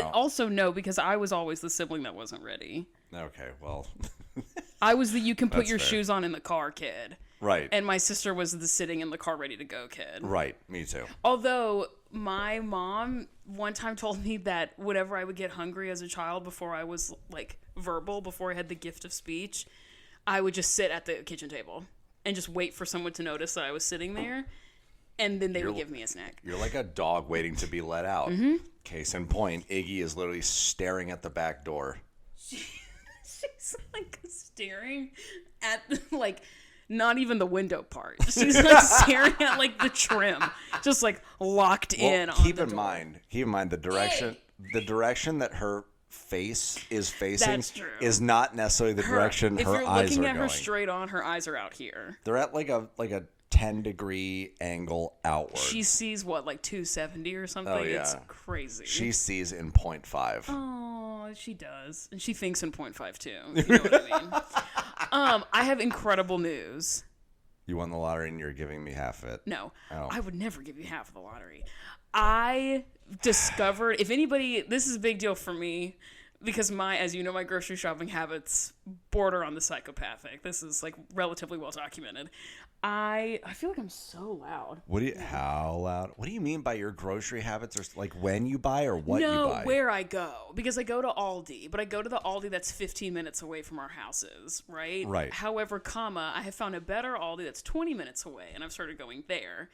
But also no, because I was always the sibling that wasn't ready. Okay, well. I was the you can put your fair. shoes on in the car kid. Right. And my sister was the sitting in the car ready to go kid. Right, me too. Although my mom one time told me that whenever I would get hungry as a child before I was like verbal, before I had the gift of speech, I would just sit at the kitchen table and just wait for someone to notice that I was sitting there. And then they would give me a snack. You're like a dog waiting to be let out. Mm-hmm. Case in point, Iggy is literally staring at the back door. She's like staring at like not even the window part. She's like staring at like the trim, just like locked in. Keep on in the mind the direction that her face is facing That's true. is not necessarily the direction her eyes are going. If you're looking at her straight on, her eyes are out here. They're at like a 10-degree angle outward. She sees what, like 270 or something? Oh, yeah. It's crazy. She sees in 0.5. Oh, she does. And she thinks in 0.5 too. You know what I mean? I have incredible news. You won the lottery and you're giving me half of it. No. Oh. I would never give you half of the lottery. I discovered, if anybody, this is a big deal for me, because as you know, my grocery shopping habits border on the psychopathic. This is like relatively well documented. I feel like I'm so loud. How loud? What do you mean by your grocery habits? Or like when you buy or what you buy? No, where I go. Because I go to Aldi, but I go to the Aldi that's 15 minutes away from our houses, right? Right. However, I have found a better Aldi that's 20 minutes away, and I've started going there.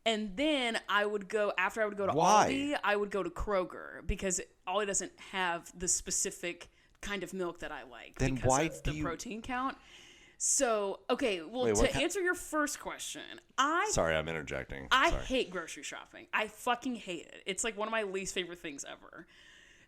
And then after I would go to Aldi, I would go to Kroger, because Aldi doesn't have the specific kind of milk that I like. Then because why of do the you... protein count. So, okay, well, to answer your first question, Sorry, I'm interjecting. I hate grocery shopping. I fucking hate it. It's like one of my least favorite things ever.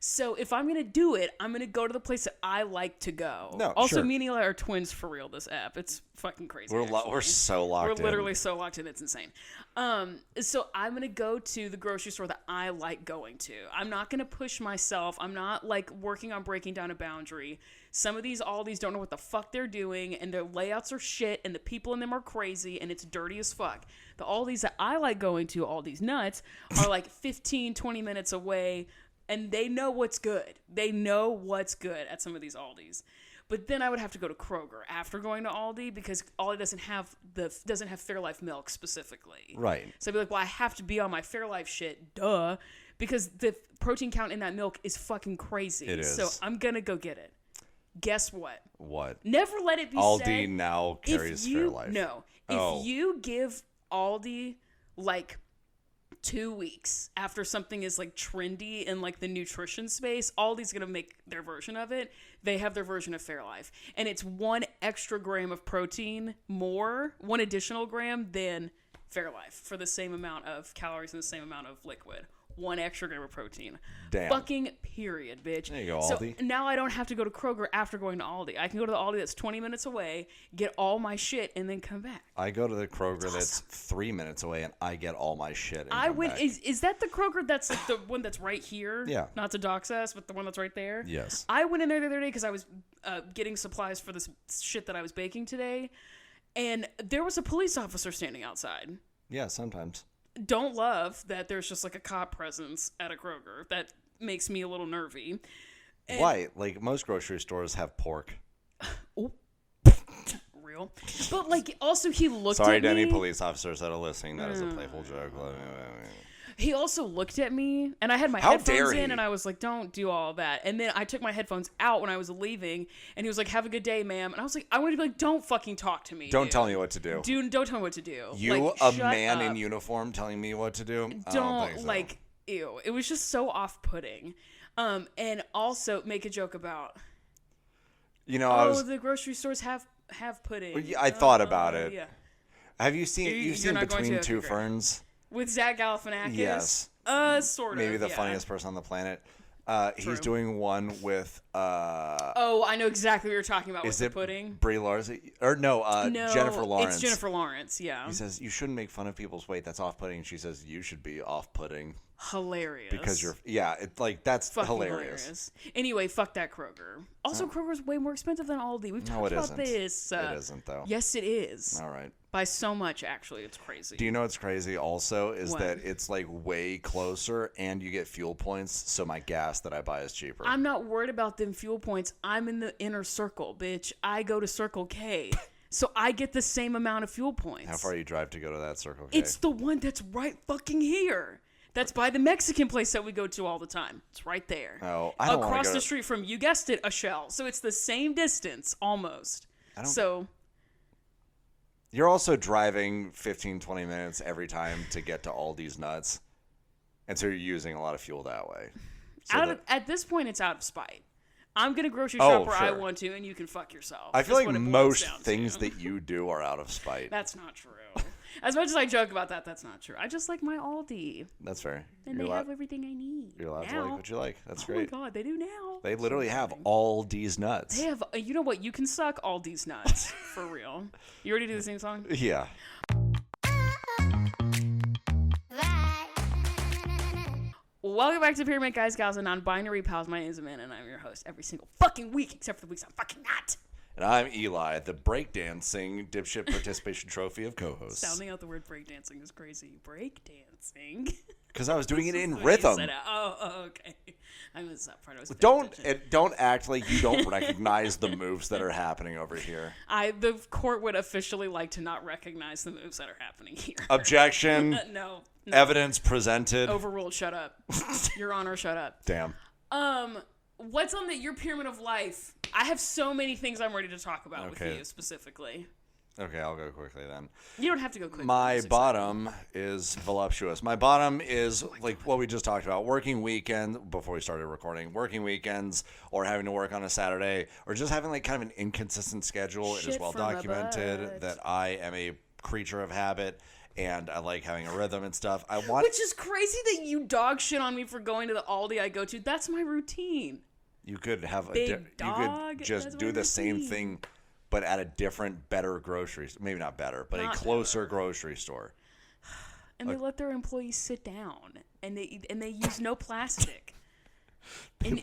So if I'm going to do it, I'm going to go to the place that I like to go. No, also, sure. me and Eli are twins for real, this app. It's fucking crazy. We're so locked in. We're literally so locked in. It's insane. So I'm going to go to the grocery store that I like going to. I'm not going to push myself. I'm not like working on breaking down a boundary. Some of these Aldis don't know what the fuck they're doing, and their layouts are shit, and the people in them are crazy, and it's dirty as fuck. The Aldis that I like going to, Aldi's nuts, are like 15, 20 minutes away, and they know what's good. They know what's good at some of these Aldis. But then I would have to go to Kroger after going to Aldi, because Aldi doesn't have Fairlife milk specifically. Right. So I'd be like, well, I have to be on my Fairlife shit, duh, because the protein count in that milk is fucking crazy. It is. So I'm gonna go get it. Guess what? What? Never let it be Aldi said. now carries Fairlife. No. If you give Aldi like 2 weeks after something is like trendy in like the nutrition space, Aldi's gonna make their version of it. They have their version of Fairlife, and it's 1 extra gram of protein more, 1 additional gram than Fairlife for the same amount of calories and the same amount of liquid. 1 extra gram of protein. Damn. Fucking period, bitch. There you go, Aldi. So now I don't have to go to Kroger after going to Aldi. I can go to the Aldi that's 20 minutes away, get all my shit, and then come back. I go to the Kroger that's 3 minutes away, and I get all my shit. And I come went. back. Is that the Kroger that's like the one that's right here? Yeah. Not to dox us, but the one that's right there. Yes. I went in there the other day because I was getting supplies for this shit that I was baking today, and there was a police officer standing outside. Yeah, sometimes. Don't love that there's just like a cop presence at a Kroger. That makes me a little nervy. And Why? Like most grocery stores have pork. Oh, real. But like, also he looked Sorry at to me. any police officers that are listening. That is a playful joke. He also looked at me, and I had my How headphones dare he? in, and I was like, don't do all that. And then I took my headphones out when I was leaving, and he was like, have a good day, ma'am. And I was like, I wanted to be like, don't fucking talk to me. Don't tell me what to do. Dude, don't tell me what to do. You, like, a shut man up. in uniform, telling me what to do? Don't, think so. like, ew. It was just so off-putting. And also make a joke about, the grocery stores have pudding. I thought about it. Yeah. Have you seen? You're You've seen not going Between to? Two Okay, great. Ferns? With Zach Galifianakis? Yes. Sort of. Maybe the yeah. funniest person on the planet. He's True. doing one with. Oh, I know exactly what you're talking about with Is the it pudding. Brie Larson? Or no, Jennifer Lawrence. It's Jennifer Lawrence, yeah. He says, you shouldn't make fun of people's weight. That's off-putting. She says, you should be off-putting. Hilarious. Because you're... Yeah, it's like, that's fucking hilarious. Anyway, fuck that Kroger. Also, Kroger's way more expensive than Aldi. We've talked about this. It isn't, though. Yes, it is. All right. By so much, actually. It's crazy. Do you know what's crazy also is What? that it's like way closer and you get fuel points, so my gas that I buy is cheaper. I'm not worried about them fuel points. I'm in the inner circle, bitch. I go to Circle K. So I get the same amount of fuel points. How far you drive to go to that Circle K? It's the one that's right fucking here. That's by the Mexican place that we go to all the time. It's right there. Oh, I don't Across go the to... street from, you guessed it, a Shell. So it's the same distance, almost. So... You're also driving 15, 20 minutes every time to get to all these nuts. And so you're using a lot of fuel that way. So at this point, it's out of spite. I'm going to grocery shop where I sure. want to, and you can fuck yourself. I feel That's like what it boils most down things to. that you do are out of spite. That's not true. As much as I joke about that, that's not true. I just like my Aldi. That's fair. And they have everything I need. You're allowed now. to like what you like. That's Oh great. my God, they do now. They literally have all these nuts. They have, you know what? You can suck all these nuts. For real. You ready to do the same song? Yeah. Welcome back to Pyramid Guys, Gals, and Non-Binary Pals. My name is Amanda, and I'm your host every single fucking week, except for the weeks I'm fucking not. And I'm Eli, the breakdancing dipshit participation trophy of co-hosts. Sounding out the word breakdancing is crazy. Breakdancing? Because I was doing it in That's what you rhythm. said. Oh, okay. I missed that part. I was Don't act like you don't recognize the moves that are happening over here. The court would officially like to not recognize the moves that are happening here. Objection. No. Evidence presented. Overruled. Shut up. Your Honor, shut up. Damn. What's on your pyramid of life? I have so many things I'm ready to talk about with you specifically. Okay, I'll go quickly then. You don't have to go quickly. My bottom is voluptuous. My bottom is like what we just talked about. Working weekend, before we started recording, working weekends or having to work on a Saturday or just having like kind of an inconsistent schedule. It is well documented that I am a creature of habit and I like having a rhythm and stuff. Which is crazy that you dog shit on me for going to the Aldi I go to. That's my routine. You could have you could just do the same thing but at a different, better grocery store. Maybe not better, but a closer grocery store. And they let their employees sit down, and they use no plastic.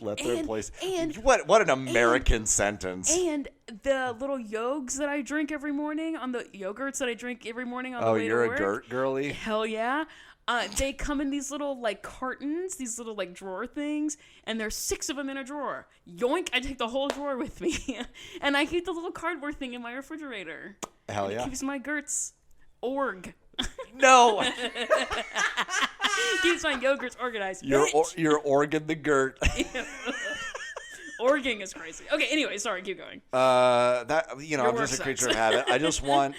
Let their employees. What an American sentence. And the little yogurts that I drink every morning on the way to work. Oh, you're a Gert girly? Hell yeah. They come in these little like cartons, these little like drawer things, and there's 6 of them in a drawer. Yoink! I take the whole drawer with me, and I keep the little cardboard thing in my refrigerator. Hell yeah! It keeps my Gert's org. No. Keeps my yogurts organized. You're Oregon the Gert. Orging is crazy. Okay, anyway, sorry, keep going. I'm just a creature of habit. I just want.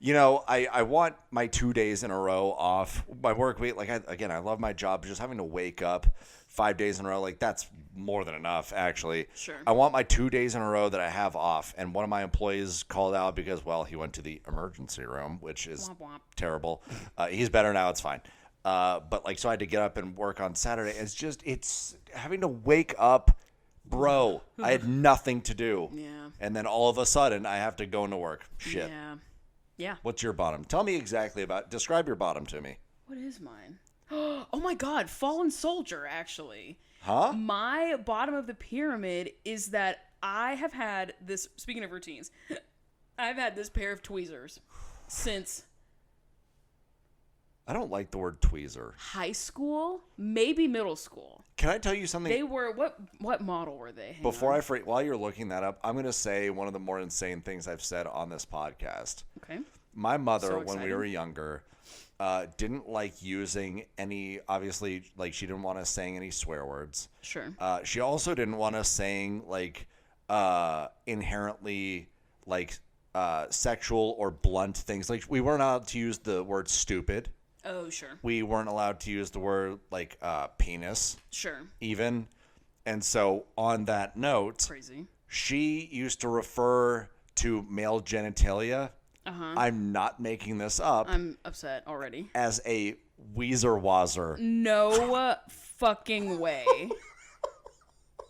I want my 2 days in a row off. My work week, I love my job. Just having to wake up 5 days in a row, that's more than enough, actually. Sure. I want my 2 days in a row that I have off. And one of my employees called out because, he went to the emergency room, which is womp womp. terrible. He's better now. It's fine. So I had to get up and work on Saturday. It's having to wake up. Bro, I had nothing to do. Yeah. And then all of a sudden, I have to go into work. Shit. Yeah. What's your bottom? Tell me describe your bottom to me. What is mine? Oh my God, Fallen Soldier, actually. Huh? My bottom of the pyramid is that I have had this, speaking of routines, I've had this pair of tweezers since... I don't like the word tweezer. High school, maybe middle school. Can I tell you something? They were, what model were they? While you're looking that up, I'm going to say one of the more insane things I've said on this podcast. Okay. My mother, when we were younger, didn't like using any, obviously, she didn't want us saying any swear words. Sure. She also didn't want us saying, inherently, sexual or blunt things. We weren't allowed to use the word stupid. Oh, sure. We weren't allowed to use the word, penis. Sure. Even. And so, on that note, crazy. She used to refer to male genitalia. Uh-huh. I'm not making this up. I'm upset already. As a weezer-wazer. No fucking way.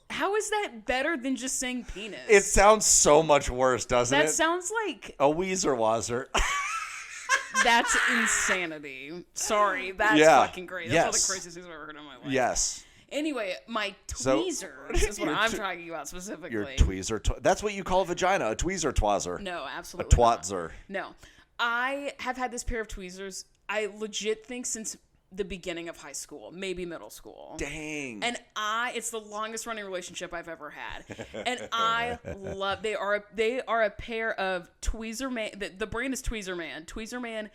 How is that better than just saying penis? It sounds so much worse, doesn't it? That sounds like... a weezer-wazer. That's insanity. Sorry, that's fucking great. That's all the craziest things I've ever heard in my life. Yes. Anyway, my tweezers is what I'm talking about specifically. Your tweezer. That's what you call a vagina, a tweezer-twazer. No, absolutely a twatzer. not. No. I have had this pair of tweezers, I legit think since the beginning of high school, maybe middle school. Dang. And it's the longest running relationship I've ever had. And I love, they are a pair of Tweezer Man, the brand is Tweezer Man. Tweezer Man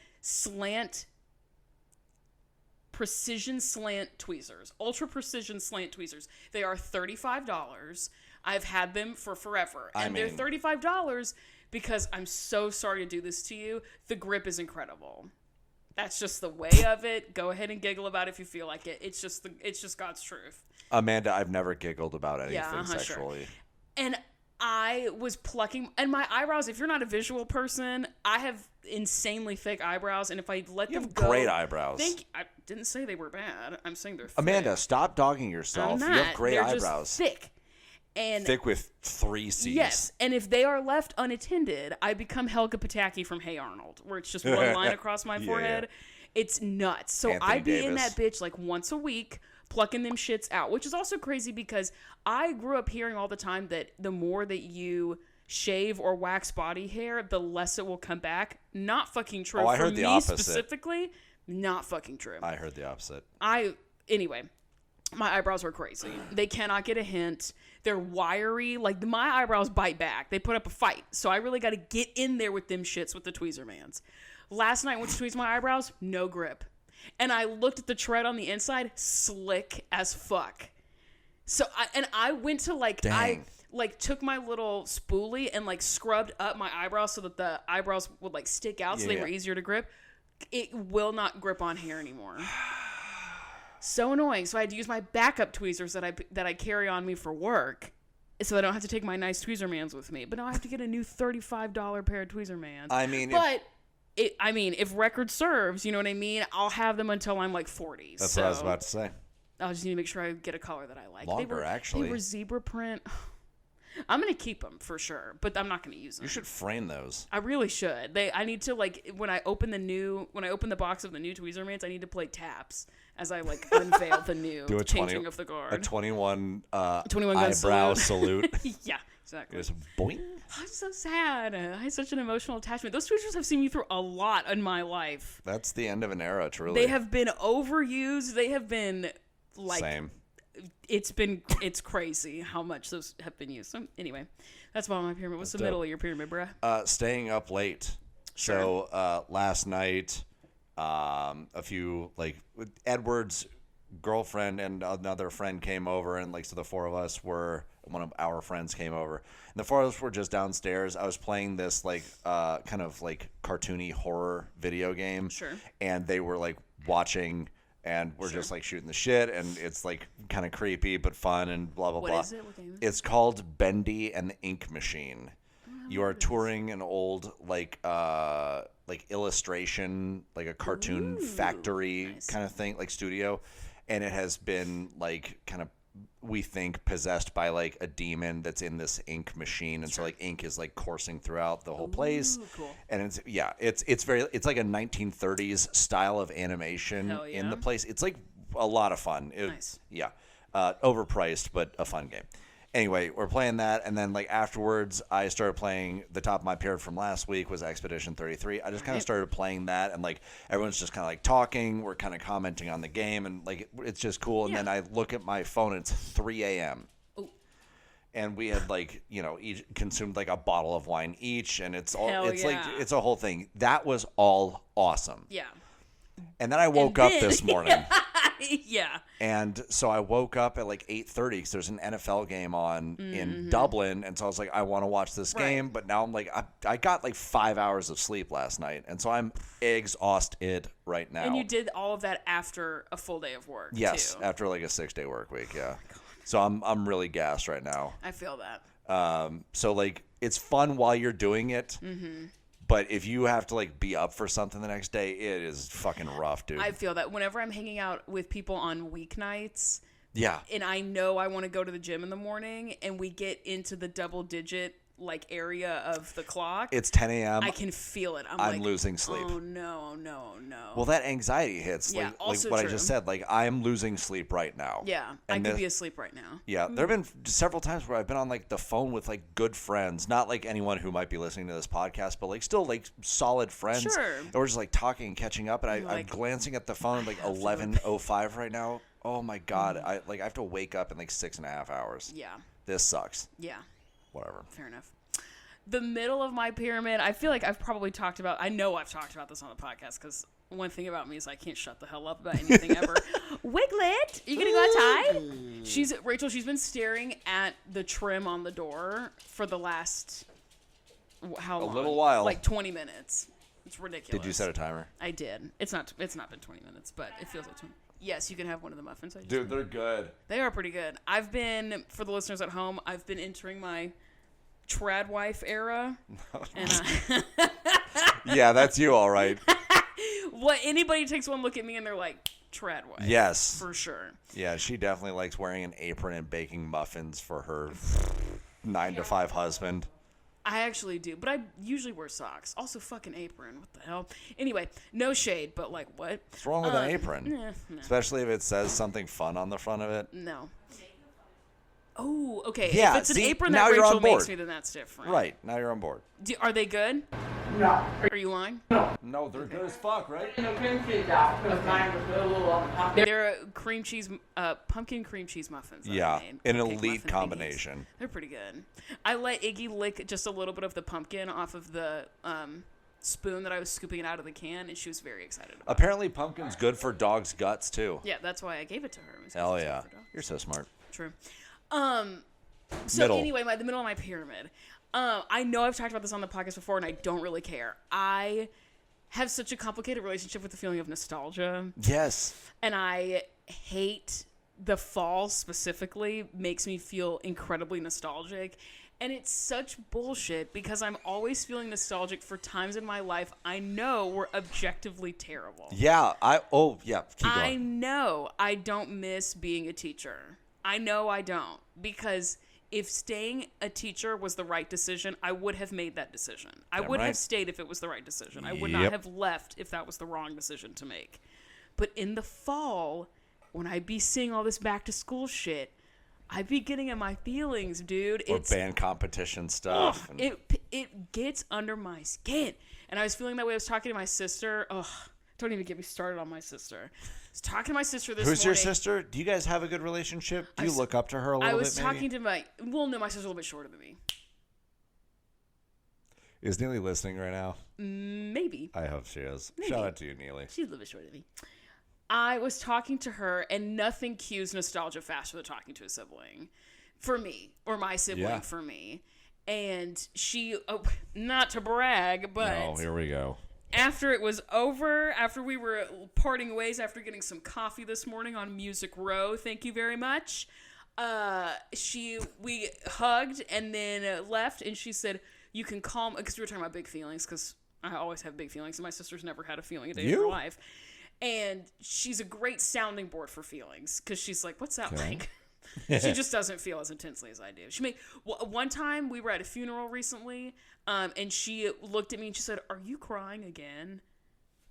precision slant tweezers. Ultra precision slant tweezers. They are $35. I've had them for forever. And they're $35 because I'm so sorry to do this to you. The grip is incredible. That's just the way of it. Go ahead and giggle about it if you feel like it. It's just God's truth. Amanda, I've never giggled about anything sexually. Sure. And I was plucking, and my eyebrows, if you're not a visual person, I have insanely thick eyebrows, and if I let them go. You have great eyebrows. I didn't say they were bad. I'm saying they're thick. Amanda, stop dogging yourself. I'm not. You have great they're eyebrows. Just thick. And thick with 3 C's. Yes, and if they are left unattended, I become Helga Pataki from Hey Arnold, where it's just one line across my forehead. It's nuts. So I'd be in that bitch like once a week, plucking them shits out, which is also crazy because I grew up hearing all the time that the more that you shave or wax body hair, the less it will come back. Not fucking true. Oh, I heard the opposite. Specifically, not fucking true. I heard the opposite. Anyway, my eyebrows are crazy. They cannot get a hint. They're wiry. Like, my eyebrows bite back. They put up a fight. So I really got to get in there with them shits with the tweezer mans. Last night, went to tweeze my eyebrows, no grip. And I looked at the tread on the inside, slick as fuck. So I went to Dang. I took my little spoolie and scrubbed up my eyebrows so that the eyebrows would stick out so they were easier to grip. It will not grip on hair anymore. So annoying. So I had to use my backup tweezers that I carry on me for work, so I don't have to take my nice tweezer mans with me. But now I have to get a new $35 pair of tweezer mans. If record serves, you know what I mean? I'll have them until I'm 40. That's what I was about to say. I'll just need to make sure I get a color that I like. Longer, actually. They were zebra print. I'm going to keep them for sure, but I'm not going to use them. You should frame those. I really should. I need to when I open the box of the new tweezer mans, I need to play taps as I unveil the new changing of the guard. A 21 gun eyebrow salute. Yeah, exactly. Just boing. I'm so sad. I had such an emotional attachment. Those tweezers have seen me through a lot in my life. That's the end of an era, truly. They have been overused. They have been same. It's crazy how much those have been used. So anyway, that's about my pyramid. What's the middle of your pyramid, bruh? Staying up late. Sure. So last night, a few Edward's girlfriend and another friend came over, and so the four of us one of our friends came over, and the four of us were just downstairs. I was playing this kind of cartoony horror video game. Sure. And they were watching. And we're just shooting the shit, and it's kind of creepy but fun and blah blah blah. What is it? What game is it? It's called Bendy and the Ink Machine. You are touring an old illustration, a cartoon factory kind of thing, studio, and it has been kind of, we think, possessed by a demon that's in this ink machine, and so ink is coursing throughout the whole place. Cool. And it's it's like a 1930s style of animation in the place. It's a lot of fun. Nice. Yeah, overpriced but a fun game. Anyway, we're playing that, and then afterwards, I started playing. The top of my period from last week was Expedition 33. I just kind of started playing that, and everyone's just kind of talking. We're kind of commenting on the game, and it's just cool. And then I look at my phone, and it's 3 a.m. Ooh. And we had each consumed a bottle of wine each, and it's all it's a whole thing. That was all awesome. Yeah. And then I woke up this morning. Yeah. And so I woke up at 8:30 because there's an NFL game on in Dublin. And so I was I want to watch this game. But now I'm I got 5 hours of sleep last night. And so I'm exhausted right now. And you did all of that after a full day of work, Yes, too. after a 6-day work week, yeah. So I'm really gassed right now. I feel that. So it's fun while you're doing it. Mm-hmm. But if you have to be up for something the next day, it is fucking rough, dude. I feel that whenever I'm hanging out with people on weeknights, yeah, and I know I want to go to the gym in the morning, and we get into the double-digit like area of the clock, it's 10 a.m. I can feel it. I'm I'm like, losing sleep. Oh no. Well, that anxiety hits. Yeah, like also what true. I just said. Like, I'm losing sleep right now. Yeah, And I could be asleep right now. Yeah, there have been several times where I've been on like the phone with like good friends, not like anyone who might be listening to this podcast, but like still like solid friends. Sure. And we're just like talking and catching up, and I'm like, glancing at the phone like 11:05 right now. Oh my god, I have to wake up in like 6.5 hours. Yeah. This sucks. Yeah. Whatever. Fair enough. The middle of my pyramid, I feel like I've probably talked about. I know I've talked about this on the podcast because one thing about me is I can't shut the hell up about anything ever. Wiglet, you gonna go outside? Rachel. She's been staring at the trim on the door for the last how long? A little while, like 20 minutes. It's ridiculous. Did you set a timer? I did. It's not been 20 minutes, but it feels like 20. Yes, you can have one of the muffins. Dude, they're good. They are pretty good. For the listeners at home, I've been entering my trad wife era. And yeah, that's you, all right. What anybody takes one look at me and they're like, trad wife. Yes. For sure. Yeah, she definitely likes wearing an apron and baking muffins for her 9 to 5 husband. I actually do, but I usually wear socks. Also, fucking apron. What the hell? Anyway, no shade, but like, what? What's wrong with an apron? No. Especially if it says something fun on the front of it. No. Oh, okay. Yeah, if it's an see, apron now that you're on Rachel makes board. me, then that's different. Right, now you're on board. Are they good? No. Are you lying? No, they're good as fuck, right? The cream cheese out because mine was a little on top. They're pumpkin cream cheese muffins. that I Yeah, made. an Cupcake elite muffin combination. thingies. They're pretty good. I let Iggy lick just a little bit of the pumpkin off of the spoon that I was scooping it out of the can, and she was very excited about it. Apparently, pumpkin's good for dogs' guts, too. Yeah, that's why I gave it to her. It was 'cause Hell it's good yeah. for dogs. You're so smart. True. So Middle. anyway, the middle of my pyramid. I know I've talked about this on the podcast before, and I don't really care. I have such a complicated relationship with the feeling of nostalgia, Yes. and I hate the fall specifically. Makes me feel incredibly nostalgic, and it's such bullshit because I'm always feeling nostalgic for times in my life I know were objectively terrible. Yeah, keep going. I know I don't miss being a teacher. I know I don't, because if staying a teacher was the right decision, I would have made that decision. I would have stayed if it was the right decision. I would not Yep. have left if that was the wrong decision to make. But in the fall, when I'd be seeing all this back to school shit, I'd be getting in my feelings, dude. Or band competition stuff. It gets under my skin. And I was feeling that way. I was talking to my sister. Ugh, don't even get me started on my sister. I was talking to my sister this morning. Who's your sister? Do you guys have a good relationship? Do you look up to her a little bit? I was maybe? talking to my sister's a little bit shorter than me. Is Neely listening right now? Maybe. I hope she is. Maybe. Shout out to you, Neely. She's a little bit shorter than me. I was talking to her, and nothing cues nostalgia faster than talking to a sibling. For me. Or my sibling for me. And she, not to brag, but... Oh, here we go. After it was over, after we were parting ways, after getting some coffee this morning on Music Row, thank you very much, we hugged and then left, and she said, you can call me, because we were talking about big feelings, because I always have big feelings, and my sister's never had a feeling a day in her life. And she's a great sounding board for feelings, because she's like, what's that like? She just doesn't feel as intensely as I do. One time we were at a funeral recently, and she looked at me and she said, "Are you crying again?"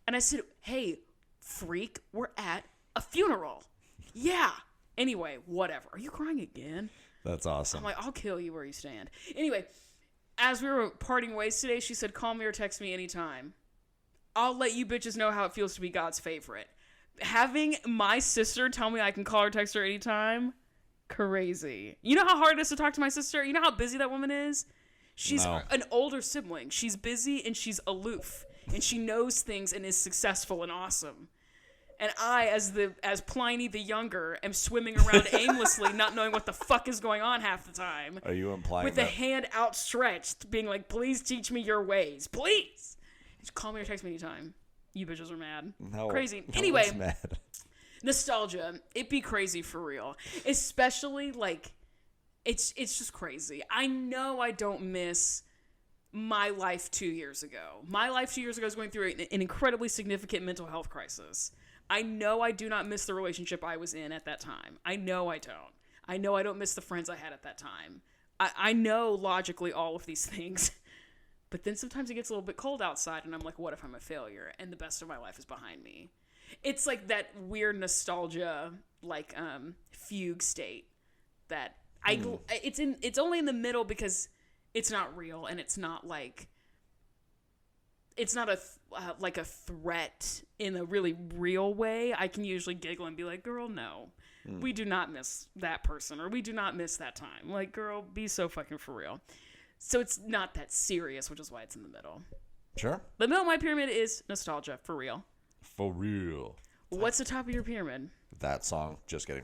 And I said, "Hey, freak, we're at a funeral." Yeah. Anyway, whatever. Are you crying again? That's awesome. I'm like, I'll kill you where you stand. Anyway, as we were parting ways today, she said, "Call me or text me anytime. I'll let you bitches know how it feels to be God's favorite." Having my sister tell me I can call or text her anytime. Crazy. You know how hard it is to talk to my sister? You know how busy that woman is? She's an older sibling. She's busy and she's aloof. And she knows things and is successful and awesome. And I, as Pliny the Younger, am swimming around aimlessly, not knowing what the fuck is going on half the time. Are you implying with a hand outstretched, being like, please teach me your ways. Please! Just call me or text me anytime. You bitches are mad. No. Crazy. No Anyway. one's mad. Nostalgia, it be crazy for real. Especially, like, it's just crazy. I know I don't miss my life 2 years ago. My life 2 years ago was going through an incredibly significant mental health crisis. I know I do not miss the relationship I was in at that time. I know I don't. I know I don't miss the friends I had at that time. I know logically all of these things, but then sometimes it gets a little bit cold outside, and I'm like, what if I'm a failure and the best of my life is behind me? It's like that weird nostalgia, like fugue state that it's only in the middle because it's not real and it's not like it's not like a threat in a really real way. I can usually giggle and be like, girl, no. We do not miss that person, or we do not miss that time. Like, girl, be so fucking for real. So it's not that serious, which is why it's in the middle. Sure. The middle of my pyramid is nostalgia, for real. For real. What's the top of your pyramid? That song. Just kidding.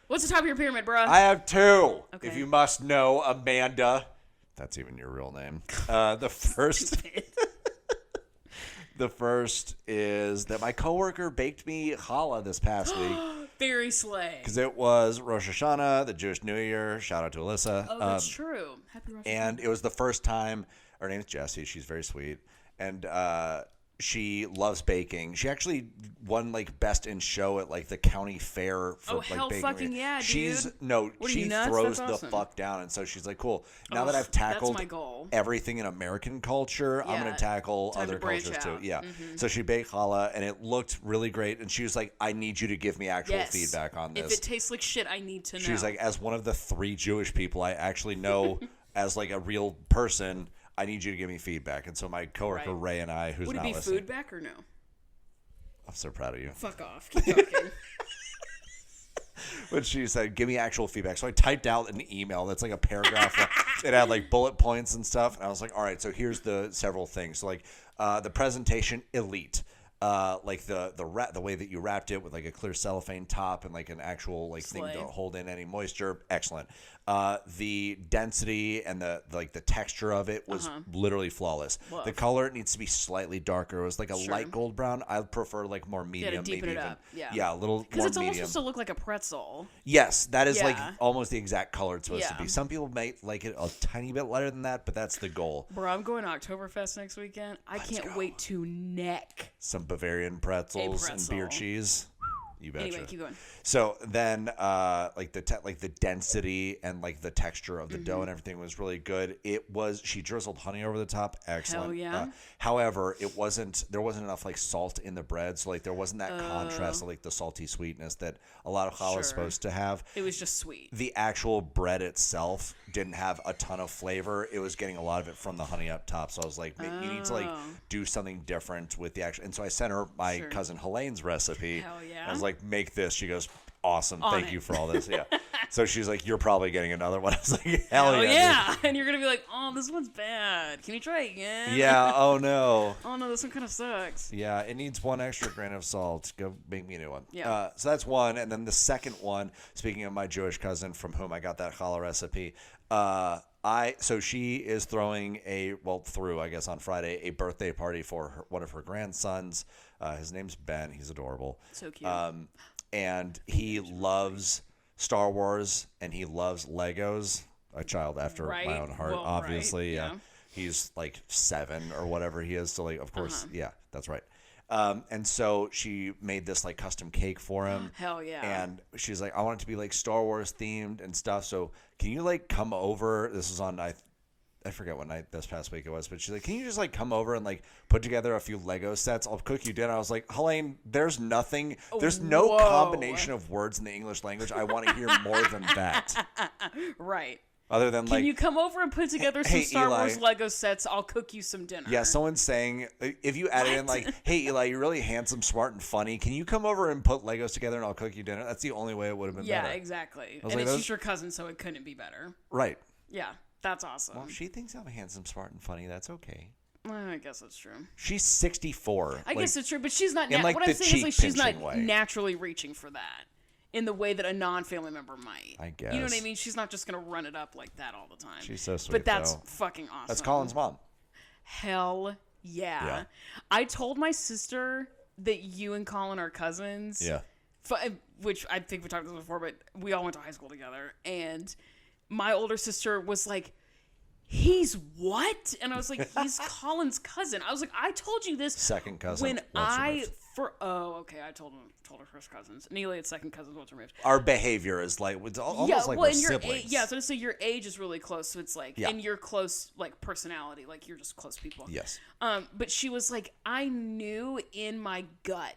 What's the top of your pyramid, bruh? I have two. Okay. If you must know, Amanda. That's even your real name. The first... The first is that my coworker baked me challah this past week. Very slay. Because it was Rosh Hashanah, the Jewish New Year. Shout out to Alyssa. Oh, that's true. Happy Rosh Hashanah. And it was the first time. Her name is Jessie. She's very sweet. And she loves baking. She actually won like best in show at like the county fair for like hell baking. fucking yeah, She's dude. no, What are she you, nuts? throws That's the awesome. fuck down, and so she's like, cool. Now that I've tackled that's my goal. everything in American culture, I'm Yeah. gonna tackle Time to other branch cultures too. out. Yeah. So she baked challah, and it looked really great. And she was like, I need you to give me actual Yes. feedback on this. If it tastes like shit, I need to know. She's like, as one of the 3 Jewish people I actually know as like a real person, I need you to give me feedback. And so my coworker Right. Ray and I, who's would it not be listening, food back or no? I'm so proud of you. Fuck off. Keep talking. But she said, give me actual feedback. So I typed out an email that's like a paragraph. It had like bullet points and stuff. And I was like, all right, so here's the several things. So like the presentation, elite. Like the way that you wrapped it with like a clear cellophane top and like an actual like thing Slay. to hold in any moisture, excellent. The density and the texture of it was literally flawless. Love. The color needs to be slightly darker. It was like a Sure. light gold brown. I prefer like more medium, to deepen maybe it even. up. Yeah. Yeah, a little Because more it's almost medium. supposed to look like a pretzel. Yes, that is like Yeah. almost the exact color it's supposed to Yeah. be. Some people might like it a tiny bit lighter than that, but that's the goal. Bro, I'm going to Oktoberfest next weekend. I can't go. wait to neck. Some Bavarian pretzels and beer pretzel. cheese. You betcha. Anyway, keep going. So then, like the density and like the texture of the Mm-hmm. dough and everything was really good. She drizzled honey over the top, excellent. Hell yeah. However, there wasn't enough like salt in the bread, so like there wasn't that contrast of like the salty sweetness that a lot of challah Sure. is supposed to have. It was just sweet. The actual bread itself didn't have a ton of flavor. It was getting a lot of it from the honey up top. So I was like, you need to like do something different with the actual. And so I sent her my Sure. cousin Helene's recipe. Hell yeah. I was like, make this. She goes, awesome. On Thank it. you for all this. Yeah. So she's like, you're probably getting another one. I was like, hell Oh yeah. yeah. And you're going to be like, oh, this one's bad. Can you try it again? Dude. Yeah. Oh no. Oh no, this one kind of sucks. Yeah, it needs 1 extra grain of salt. Go make me a new one. Yeah. So that's one. And then the second one, speaking of my Jewish cousin from whom I got that challah recipe, so she is throwing I guess on Friday, a birthday party for one of her grandsons. His name's Ben. He's adorable. So cute. And he loves Star Wars and he loves Legos. A child after Right. my own heart, Well, obviously. right, Yeah. yeah. He's like 7 or whatever he is. So like, of course, yeah, that's right. And so she made this like custom cake for him. Hell yeah. And she's like, I want it to be like Star Wars themed and stuff. So can you like come over? This was on, I forget what night this past week it was, but she's like, can you just like come over and like put together a few Lego sets? I'll cook you dinner. I was like, Helene, there's no Whoa. combination of words in the English language. I want to hear more than that. right. Other than Can like, you come over and put together some hey, Star Eli. Wars Lego sets? I'll cook you some dinner. yeah, someone's saying, if you added in like, hey, Eli, you're really handsome, smart, and funny. Can you come over and put Legos together and I'll cook you dinner? That's the only way it would have been Yeah, better. exactly. was And like, it's those- just your cousin, so it couldn't be better. Right. Yeah, that's awesome. Well, if she thinks I'm handsome, smart, and funny, that's okay. I guess that's true. She's 64. I guess it's true, but she's not. in, like, what the I'm saying is, like, cheek she's not pinching way. naturally reaching for that in the way that a non-family member might. I You know what I guess. mean? She's not just gonna run it up like that all the time. She's so sweet, But that's though. fucking awesome. That's Colin's mom. Hell yeah. Yeah. I told my sister that you and Colin are cousins. Yeah. Which I think we talked about this before, but we all went to high school together. And my older sister was like, he's what? And I was like, he's Colin's cousin. I was like, I told you this. Second cousin. When once I, removed. I told her first cousins. Neely, it's second cousins once removed. Our behavior is like, it's almost like we're siblings. So your age is really close. So it's like, and your close, like, personality, like, you're just close people. Yes. But she was like, I knew in my gut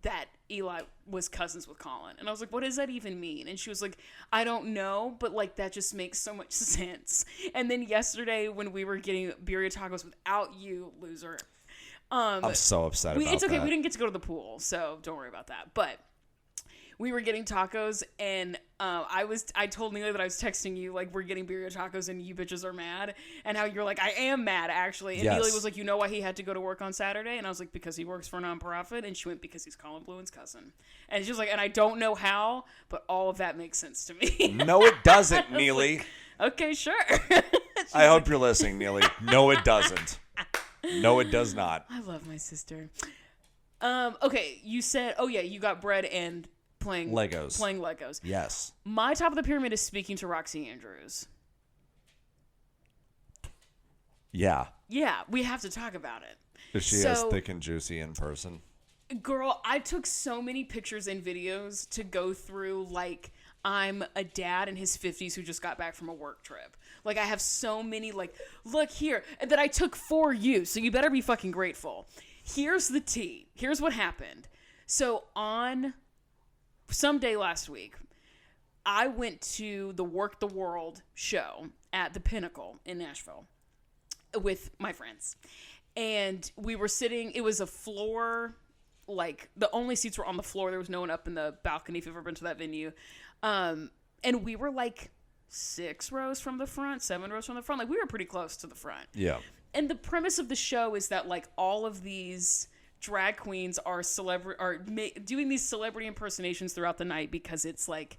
that Eli was cousins with Colin. And I was like, what does that even mean? And she was like, I don't know, but like that just makes so much sense. And then yesterday when we were getting birria tacos without you, loser. I'm so upset about that. It's okay, we didn't get to go to the pool, so don't worry about that. But we were getting tacos, and I told Neely that I was texting you, like, we're getting birria tacos and you bitches are mad. And how you're like, I am mad, actually. And Neely was like, you know why he had to go to work on Saturday? And I was like, because he works for a nonprofit. And she went, because he's Colin Bluen's cousin. And she was like, and I don't know how, but all of that makes sense to me. No, it doesn't, Neely. Like, okay, sure. I hope you're listening, Neely. No, it doesn't. No, it does not. I love my sister. Okay, you said, you got bread and playing Legos. Yes. My top of the pyramid is speaking to Roxy Andrews. Yeah. Yeah, we have to talk about it. Is she as thick and juicy in person? Girl, I took so many pictures and videos to go through, like, I'm a dad in his 50s who just got back from a work trip. Like, I have so many, like, look here, that I took for you, so you better be fucking grateful. Here's the tea. Here's what happened. So, on someday last week, I went to the Work the World show at the Pinnacle in Nashville with my friends. And we were sitting, it was a floor, like, the only seats were on the floor. There was no one up in the balcony, if you've ever been to that venue. And we were, like, 6 rows from the front, 7 rows from the front. Like, we were pretty close to the front. Yeah. And the premise of the show is that, like, all of these drag queens are doing these celebrity impersonations throughout the night because it's, like,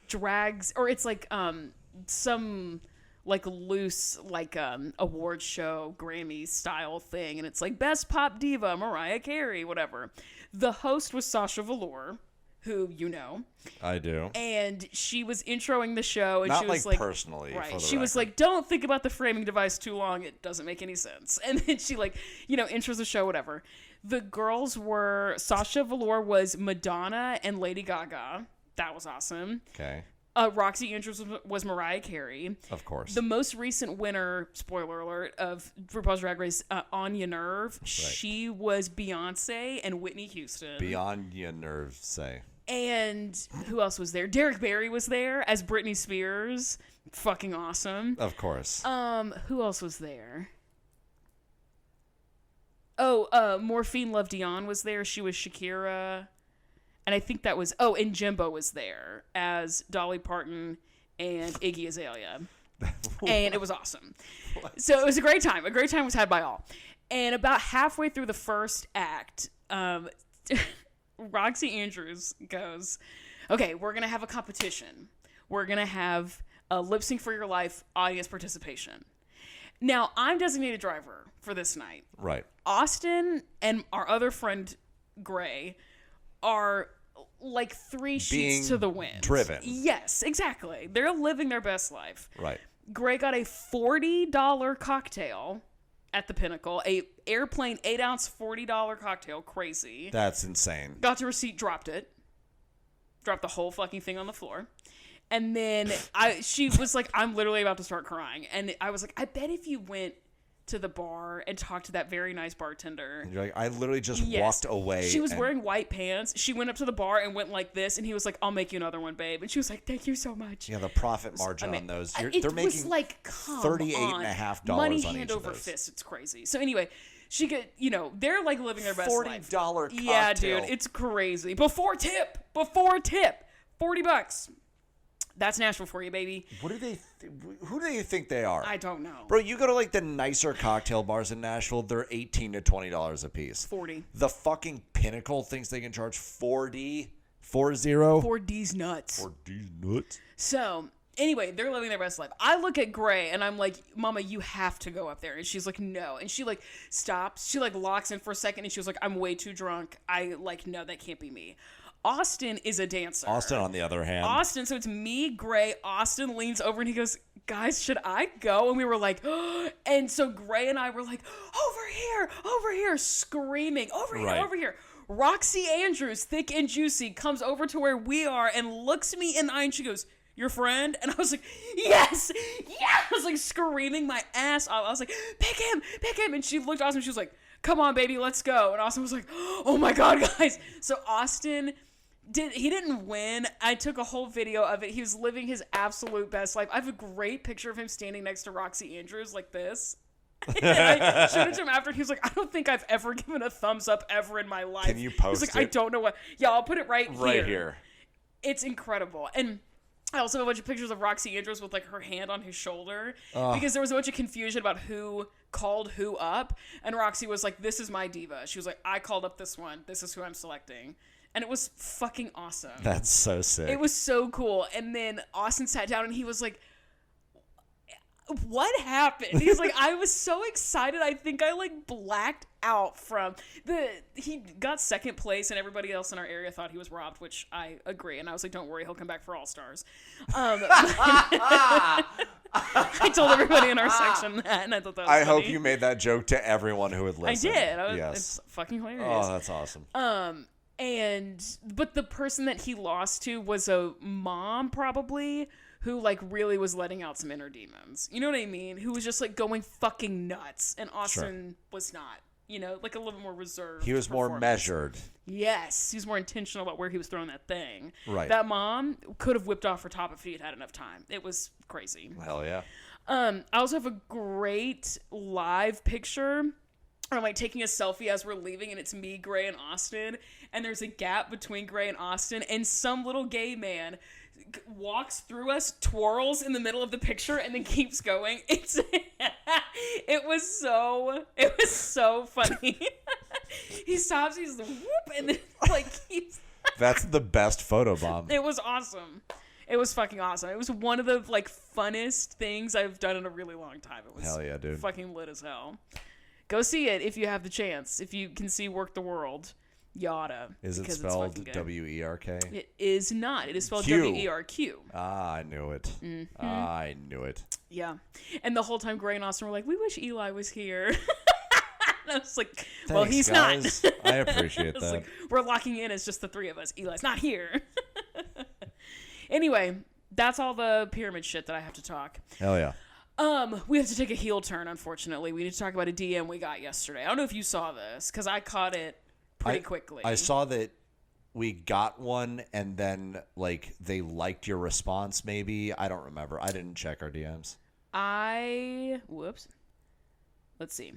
drags, or it's, like, some, like, loose, like, award show, Grammy style thing. And it's, like, Best Pop Diva, Mariah Carey, whatever. The host was Sasha Velour, who you know. I do. And she was introing the show, and Not she was like like, personally. right? For the she was record. like, "Don't think about the framing device too long; it doesn't make any sense." And then she, like, intros the show, whatever. The girls were Sasha Velour was Madonna and Lady Gaga. That was awesome. Okay. Roxy Andrews was Mariah Carey. Of course. The most recent winner, spoiler alert, of RuPaul's Drag Race, Anya Nerve. Right. She was Beyonce and Whitney Houston. Beyond your nerves, say. And who else was there? Derek Barry was there as Britney Spears. Fucking awesome. Of course. Who else was there? Oh, Morphine Love Dion was there. She was Shakira. And I think that was... Oh, and Jimbo was there as Dolly Parton and Iggy Azalea. And it was awesome. What? So it was a great time. A great time was had by all. And about halfway through the first act... Roxy Andrews goes, okay, we're going to have a competition. We're going to have a lip sync for your life audience participation. Now, I'm designated driver for this night. Right. Austin and our other friend, Gray, are like 3 sheets to the wind. Driven. Yes, exactly. They're living their best life. Right. Gray got a $40 cocktail at the Pinnacle, a airplane 8-ounce $40 cocktail, crazy. That's insane. Got the receipt, dropped the whole fucking thing on the floor, and then she was like, "I'm literally about to start crying," and I was like, "I bet if you went to the bar and talked to that very nice bartender." And you're like, I literally just walked away. She was wearing white pants. She went up to the bar and went like this, and he was like, "I'll make you another one, babe." And she was like, "Thank you so much." Yeah, the profit margin on those. They're making like $38.50 money on hand each over of those. fist. It's crazy. So anyway, she could, they're like living their best life. $40 cocktail. Yeah, dude, it's crazy. Before tip, $40. That's Nashville for you, baby. What do they? Who do they think they are? I don't know, bro. You go to like the nicer cocktail bars in Nashville; they're $18 to $20 a piece. 40. The fucking Pinnacle thinks they can charge 40. 4D's nuts. 4D's nuts. So anyway, they're living their best life. I look at Gray and I'm like, "Mama, you have to go up there." And she's like, "No." And she like stops. She like locks in for a second and she was like, "I'm way too drunk. No, that can't be me." Austin is a dancer. Austin, on the other hand. Austin, so it's me, Gray. Austin leans over and he goes, guys, should I go? And we were like, oh. And so Gray and I were like, over here, screaming, over here. Roxy Andrews, thick and juicy, comes over to where we are and looks me in the eye and she goes, your friend? And I was like, yes. I was like screaming my ass off. I was like, pick him. And she looked at Austin and she was like, come on, baby, let's go. And Austin was like, oh my God, guys. So Austin... He didn't win. I took a whole video of it. He was living his absolute best life. I have a great picture of him standing next to Roxy Andrews like this. And I showed it to him after, and he was like, I don't think I've ever given a thumbs up ever in my life. Can you post He's like, it? I don't know what. Yeah, I'll put it right here. Right here. It's incredible. And I also have a bunch of pictures of Roxy Andrews with like her hand on his shoulder because there was a bunch of confusion about who called who up. And Roxy was like, this is my diva. She was like, I called up this one. This is who I'm selecting. And it was fucking awesome. That's so sick. It was so cool. And then Austin sat down and he was like, what happened? He's like, I was so excited. I think I like blacked out from he got second place and everybody else in our area thought he was robbed, which I agree. And I was like, don't worry, he'll come back for All Stars. I told everybody in our section that, and I thought that was funny. hope you made that joke to everyone who would listen. I did. Yes. It's fucking hilarious. Oh, that's awesome. But the person that he lost to was a mom probably who like really was letting out some inner demons. You know what I mean? Who was just like going fucking nuts. And Austin was not, like a little bit more reserved. He was more measured. Yes. He was more intentional about where he was throwing that thing. Right. That mom could have whipped off her top if he had enough time. It was crazy. Hell yeah. I also have a great live picture. I'm like taking a selfie as we're leaving, and it's me, Gray, and Austin. And there's a gap between Gray and Austin, and some little gay man walks through us, twirls in the middle of the picture, and then keeps going. It was so funny. He stops, he's like, whoop, and then like keeps. That's the best photo bomb. It was awesome. It was fucking awesome. It was one of the like funnest things I've done in a really long time. It was hell yeah, dude. Fucking lit as hell. Go see it if you have the chance. If you can see Work the World, you oughta. Is it spelled W-E-R-K? It is not. It is spelled Q. W-E-R-Q. Ah, I knew it. Mm-hmm. I knew it. Yeah. And the whole time Gray and Austin were like, we wish Eli was here. And I was like, Thanks, well, he's guys. not. I appreciate that. Like, we're locking in as just the three of us. Eli's not here. Anyway, that's all the pyramid shit that I have to talk. Hell yeah. We have to take a heel turn, unfortunately. We need to talk about a DM we got yesterday. I don't know if you saw this, because I caught it pretty quickly. I saw that we got one, and then, like, they liked your response, maybe. I don't remember. I didn't check our DMs. Whoops. Let's see.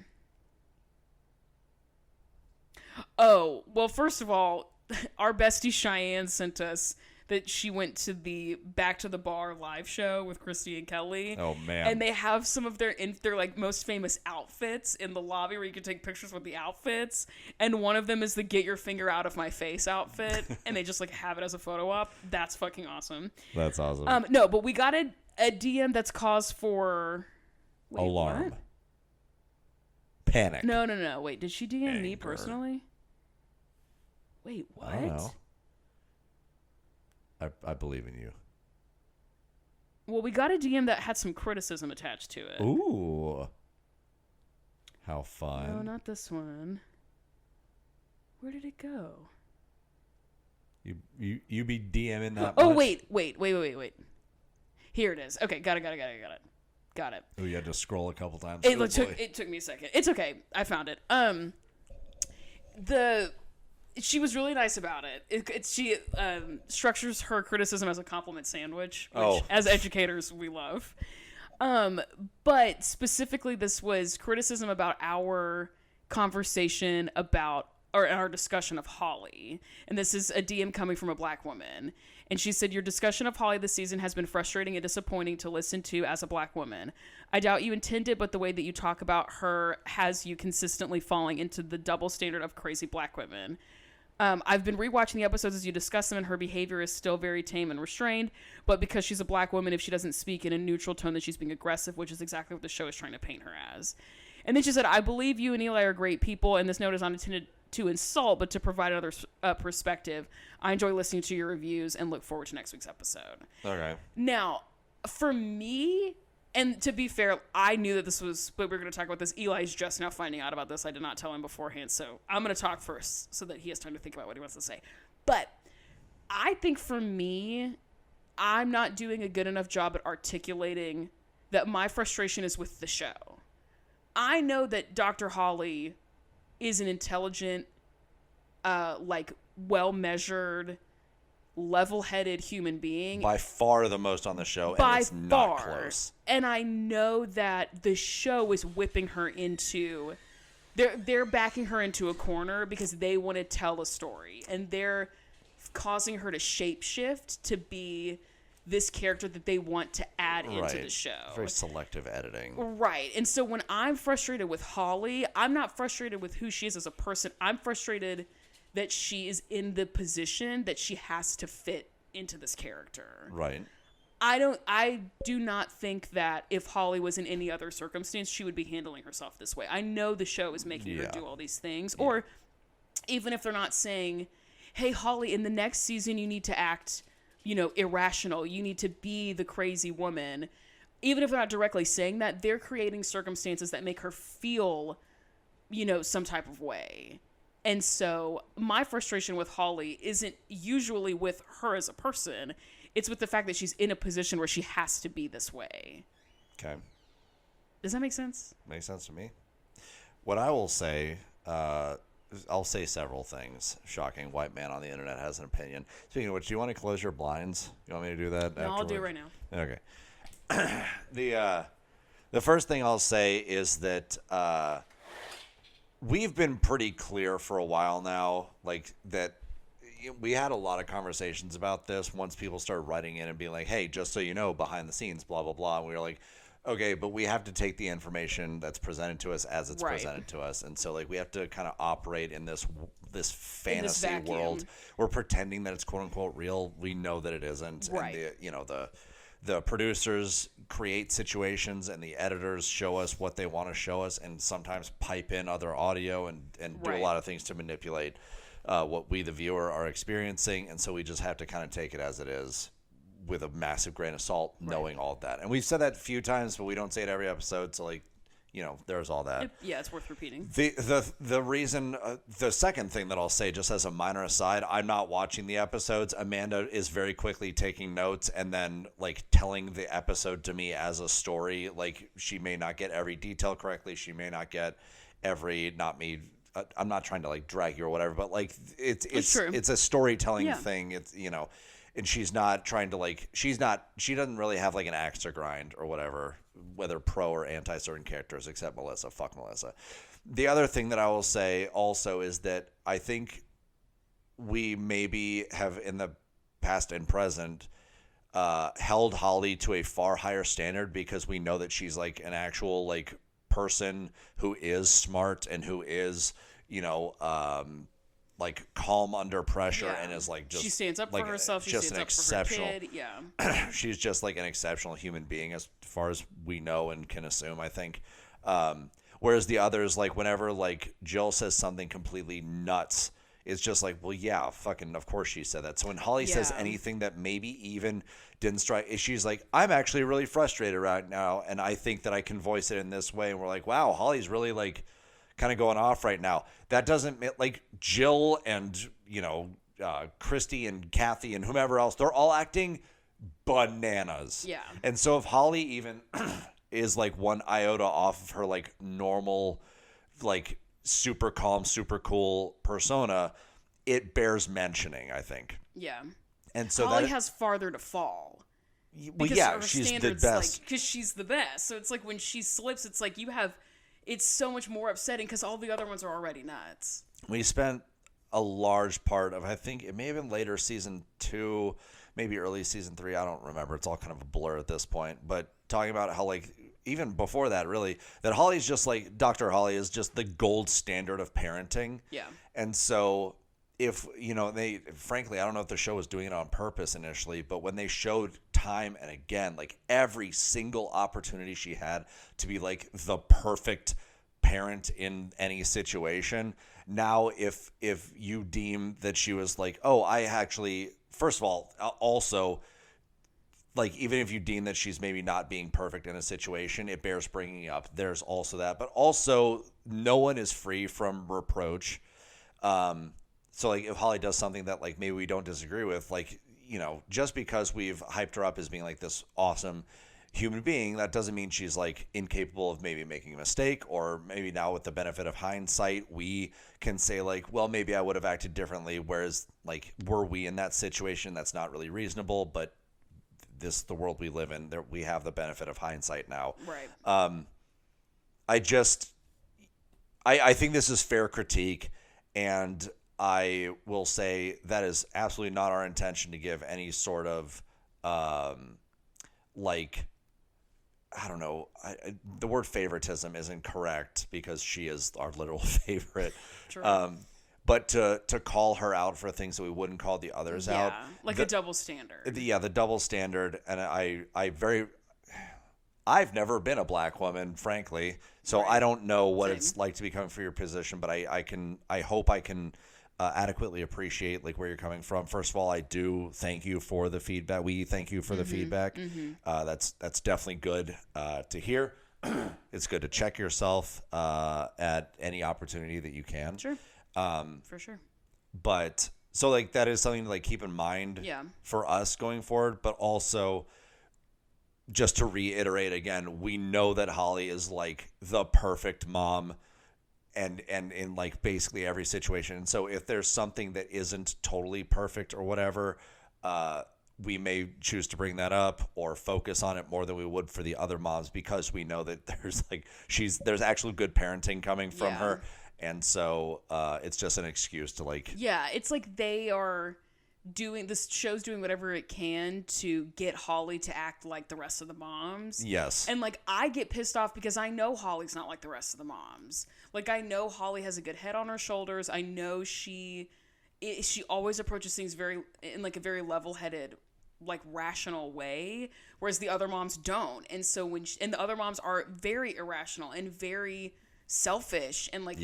Oh, well, first of all, our bestie Cheyenne sent us that she went to the Back to the Bar live show with Christy and Kelly. Oh, man. And they have some of their like most famous outfits in the lobby where you can take pictures with the outfits. And one of them is the Get Your Finger Out of My Face outfit. And they just like have it as a photo op. That's fucking awesome. That's awesome. No, but we got a DM that's cause for... Wait, alarm. What? Panic. No. Wait, did she DM me Anger. personally? Wait, what? I don't know. I believe in you. Well, we got a DM that had some criticism attached to it. Ooh. How fun. No, not this one. Where did it go? You be DMing that Oh, much? wait. Here it is. Okay, got it. Oh, you had to scroll a couple times. It took me a second. It's okay. I found it. She was really nice about it. She structures her criticism as a compliment sandwich, which as educators we love. But specifically, this was criticism about our conversation about, or our discussion of Holly. And this is a DM coming from a black woman. And she said, your discussion of Holly this season has been frustrating and disappointing to listen to as a black woman. I doubt you intended, but the way that you talk about her has you consistently falling into the double standard of crazy black women. I've been rewatching the episodes as you discuss them, and her behavior is still very tame and restrained. But because she's a black woman, if she doesn't speak in a neutral tone, then she's being aggressive, which is exactly what the show is trying to paint her as. And then she said, I believe you and Eli are great people, and this note is not intended to insult, but to provide another perspective. I enjoy listening to your reviews and look forward to next week's episode. Okay. Now, for me, and to be fair, I knew that this was, but we were going to talk about this. Eli's just now finding out about this. I did not tell him beforehand, so I'm going to talk first so that he has time to think about what he wants to say. But I think for me, I'm not doing a good enough job at articulating that my frustration is with the show. I know that Dr. Holly is an intelligent, well-measured, level-headed human being. By far the most on the show, By and it's not close. And I know that the show is whipping her into... They're backing her into a corner because they want to tell a story. And they're causing her to shapeshift to be this character that they want to add into the show. Very selective editing. Right. And so when I'm frustrated with Holly, I'm not frustrated with who she is as a person. I'm frustrated that she is in the position that she has to fit into this character. Right. I do not think that if Holly was in any other circumstance, she would be handling herself this way. I know the show is making her do all these things. Yeah. Or even if they're not saying, hey, Holly, in the next season, you need to act, irrational. You need to be the crazy woman. Even if they're not directly saying that, they're creating circumstances that make her feel, some type of way. And so my frustration with Holly isn't usually with her as a person. It's with the fact that she's in a position where she has to be this way. Okay. Does that make sense? Makes sense to me. What I will say, I'll say several things. Shocking. White man on the internet has an opinion. Speaking of which, do you want to close your blinds? You want me to do that? No, I'll do it right now. Okay. The first thing I'll say is that we've been pretty clear for a while now, that we had a lot of conversations about this once people started writing in and being like, hey, just so you know, behind the scenes, blah, blah, blah. And we were like, okay, but we have to take the information that's presented to us as it's presented to us. And so we have to kind of operate in this fantasy world. We're pretending that it's quote unquote real. We know that it isn't. Right. And the producers create situations and the editors show us what they want to show us and sometimes pipe in other audio and do a lot of things to manipulate what we, the viewer, are experiencing. And so we just have to kind of take it as it is with a massive grain of salt, knowing all of that. And we've said that a few times, but we don't say it every episode. So there's all that. It's worth repeating. The reason, the second thing that I'll say, just as a minor aside, I'm not watching the episodes. Amanda is very quickly taking notes and then telling the episode to me as a story. She may not get every detail correctly. She may not get every, not me. I'm not trying to drag you or whatever, but it's a storytelling thing. It's, and she's not trying to she doesn't really have an axe to grind or whatever, whether pro or anti certain characters, except Melissa. Fuck Melissa. The other thing that I will say also is that I think we maybe have in the past and present held Holly to a far higher standard because we know that she's an actual person who is smart and who is calm under pressure and is just she stands up for herself. She just stands up for her kid. She's just an exceptional human being as far as we know and can assume, I think. Whereas the others, whenever Jill says something completely nuts, it's just well, yeah, fucking of course she said that. So when Holly says anything that maybe even didn't strike, she's I'm actually really frustrated right now, and I think that I can voice it in this way. And we're wow, Holly's really kind of going off right now. That doesn't Jill and Christy and Kathy and whomever else, they're all acting bananas. Yeah. And so if Holly even is one iota off of her normal super calm, super cool persona, it bears mentioning, I think. Yeah. And so Holly has farther to fall. Well, yeah, she's the best. Because she's the best. So it's when she slips, it's it's so much more upsetting because all the other ones are already nuts. We spent a large part of, I think it may have been later season 2, maybe early season 3, I don't remember. It's all kind of a blur at this point. But talking about how even before that, really, that Holly's just Dr. Holly is just the gold standard of parenting. Yeah. And so if, they, frankly, I don't know if the show was doing it on purpose initially, but when they showed time and again, every single opportunity she had to be the perfect parent in any situation, now if you deem that she was like, oh, I actually, first of all, also, like, even if you deem that she's maybe not being perfect in a situation, it bears bringing up. There's also that. But also, no one is free from reproach. So, like, if Holly does something that, like, maybe we don't disagree with, like, you know, just because we've hyped her up as being, like, this awesome human being, that doesn't mean she's, like, incapable of maybe making a mistake, or maybe now with the benefit of hindsight, we can say, like, well, maybe I would have acted differently, whereas, like, were we in that situation, that's not really reasonable, but the world we live in, there we have the benefit of hindsight now. Right. I think this is fair critique, and I will say that is absolutely not our intention to give any sort of like, I don't know, the word favoritism isn't correct because she is our literal favorite. True. But to call her out for things that we wouldn't call the others out. Like a double standard. The double standard. And I've never been a black woman, frankly, so right. I don't know what it's like to be coming from your position, but I hope I can adequately appreciate, like, where you're coming from. First of all, I do thank you for the feedback. We thank you for the feedback. That's definitely good to hear. It's good to check yourself at any opportunity that you can. Sure. For sure. But so, like, that is something to, like, keep in mind for us going forward, but also just to reiterate again, we know that Holly is, like, the perfect mom and in, like, basically every situation. And so if there's something that isn't totally perfect or whatever, we may choose to bring that up or focus on it more than we would for the other moms, because we know that there's, like, there's actually good parenting coming from her. And so it's just an excuse to, like... Yeah, it's like they are this show's doing whatever it can to get Holly to act like the rest of the moms. Yes. And, like, I get pissed off because I know Holly's not like the rest of the moms. Like, I know Holly has a good head on her shoulders. I know she always approaches things in like a very level-headed, like, rational way, whereas the other moms don't. And so and the other moms are very irrational and very selfish and, like,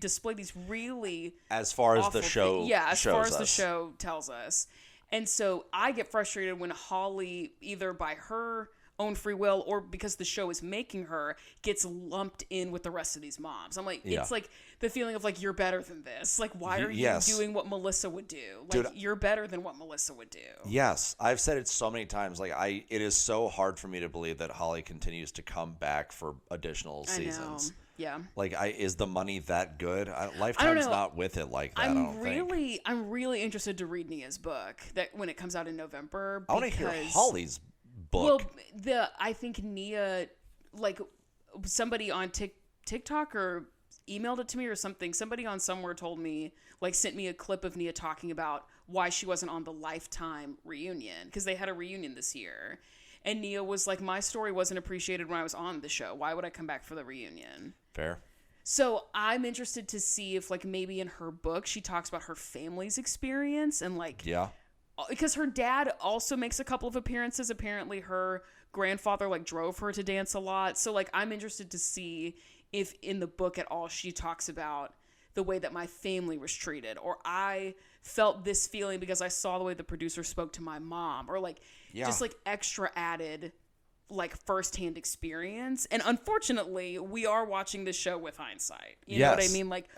display these really as far as the show the show tells us. And so I get frustrated when Holly, either by her own free will or because the show is making her, gets lumped in with the rest of these moms. I'm like, it's like the feeling of, like, you're better than this. Like, why are you doing what Melissa would do? Like, dude, you're better than what Melissa would do. Yes. I've said it so many times. Like, it is so hard for me to believe that Holly continues to come back for additional seasons. Yeah. Like, is the money that good? Lifetime's not with it like that. I'm really interested to read Nia's book that when it comes out in November. I want to hear Holly's book. Well, I think Nia, like, somebody on TikTok or emailed it to me or something. Somebody on somewhere told me, like, sent me a clip of Nia talking about why she wasn't on the Lifetime reunion, because they had a reunion this year. And Nia was like, my story wasn't appreciated when I was on the show. Why would I come back for the reunion? Fair. So I'm interested to see if, like, maybe in her book she talks about her family's experience and, like... Yeah. Because her dad also makes a couple of appearances. Apparently her grandfather, like, drove her to dance a lot. So, like, I'm interested to see if in the book at all she talks about the way that my family was treated, or I felt this feeling because I saw the way the producer spoke to my mom, or, like, just, like, extra added, like, firsthand experience. And unfortunately, we are watching this show with hindsight. You know what I mean? Like,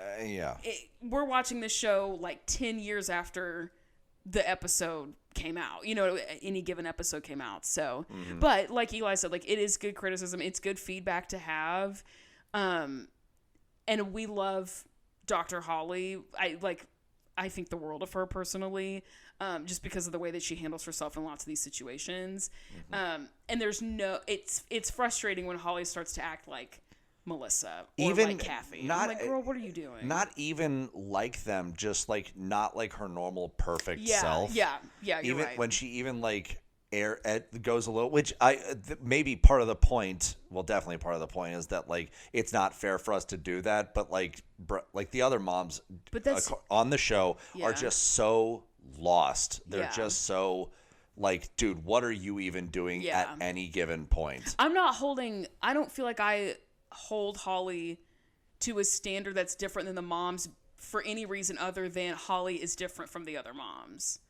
we're watching this show, like, 10 years after the episode came out. You know, any given episode came out. So, but like Eli said, like, it is good criticism. It's good feedback to have. And we love Dr. Holly. I think the world of her personally, just because of the way that she handles herself in lots of these situations. And there's it's frustrating when Holly starts to act like Melissa or even like Kathy. I'm like, girl, what are you doing? Not even like them, just, like, not like her normal perfect self. Yeah, you're even right. When she even, like, goes a little, which maybe part of the point, well, definitely part of the point is that, like, it's not fair for us to do that, but, like, the other moms on the show are just so lost. They're just so, like, dude, what are you even doing at any given point? I don't feel like I hold Holly to a standard that's different than the moms for any reason other than Holly is different from the other moms.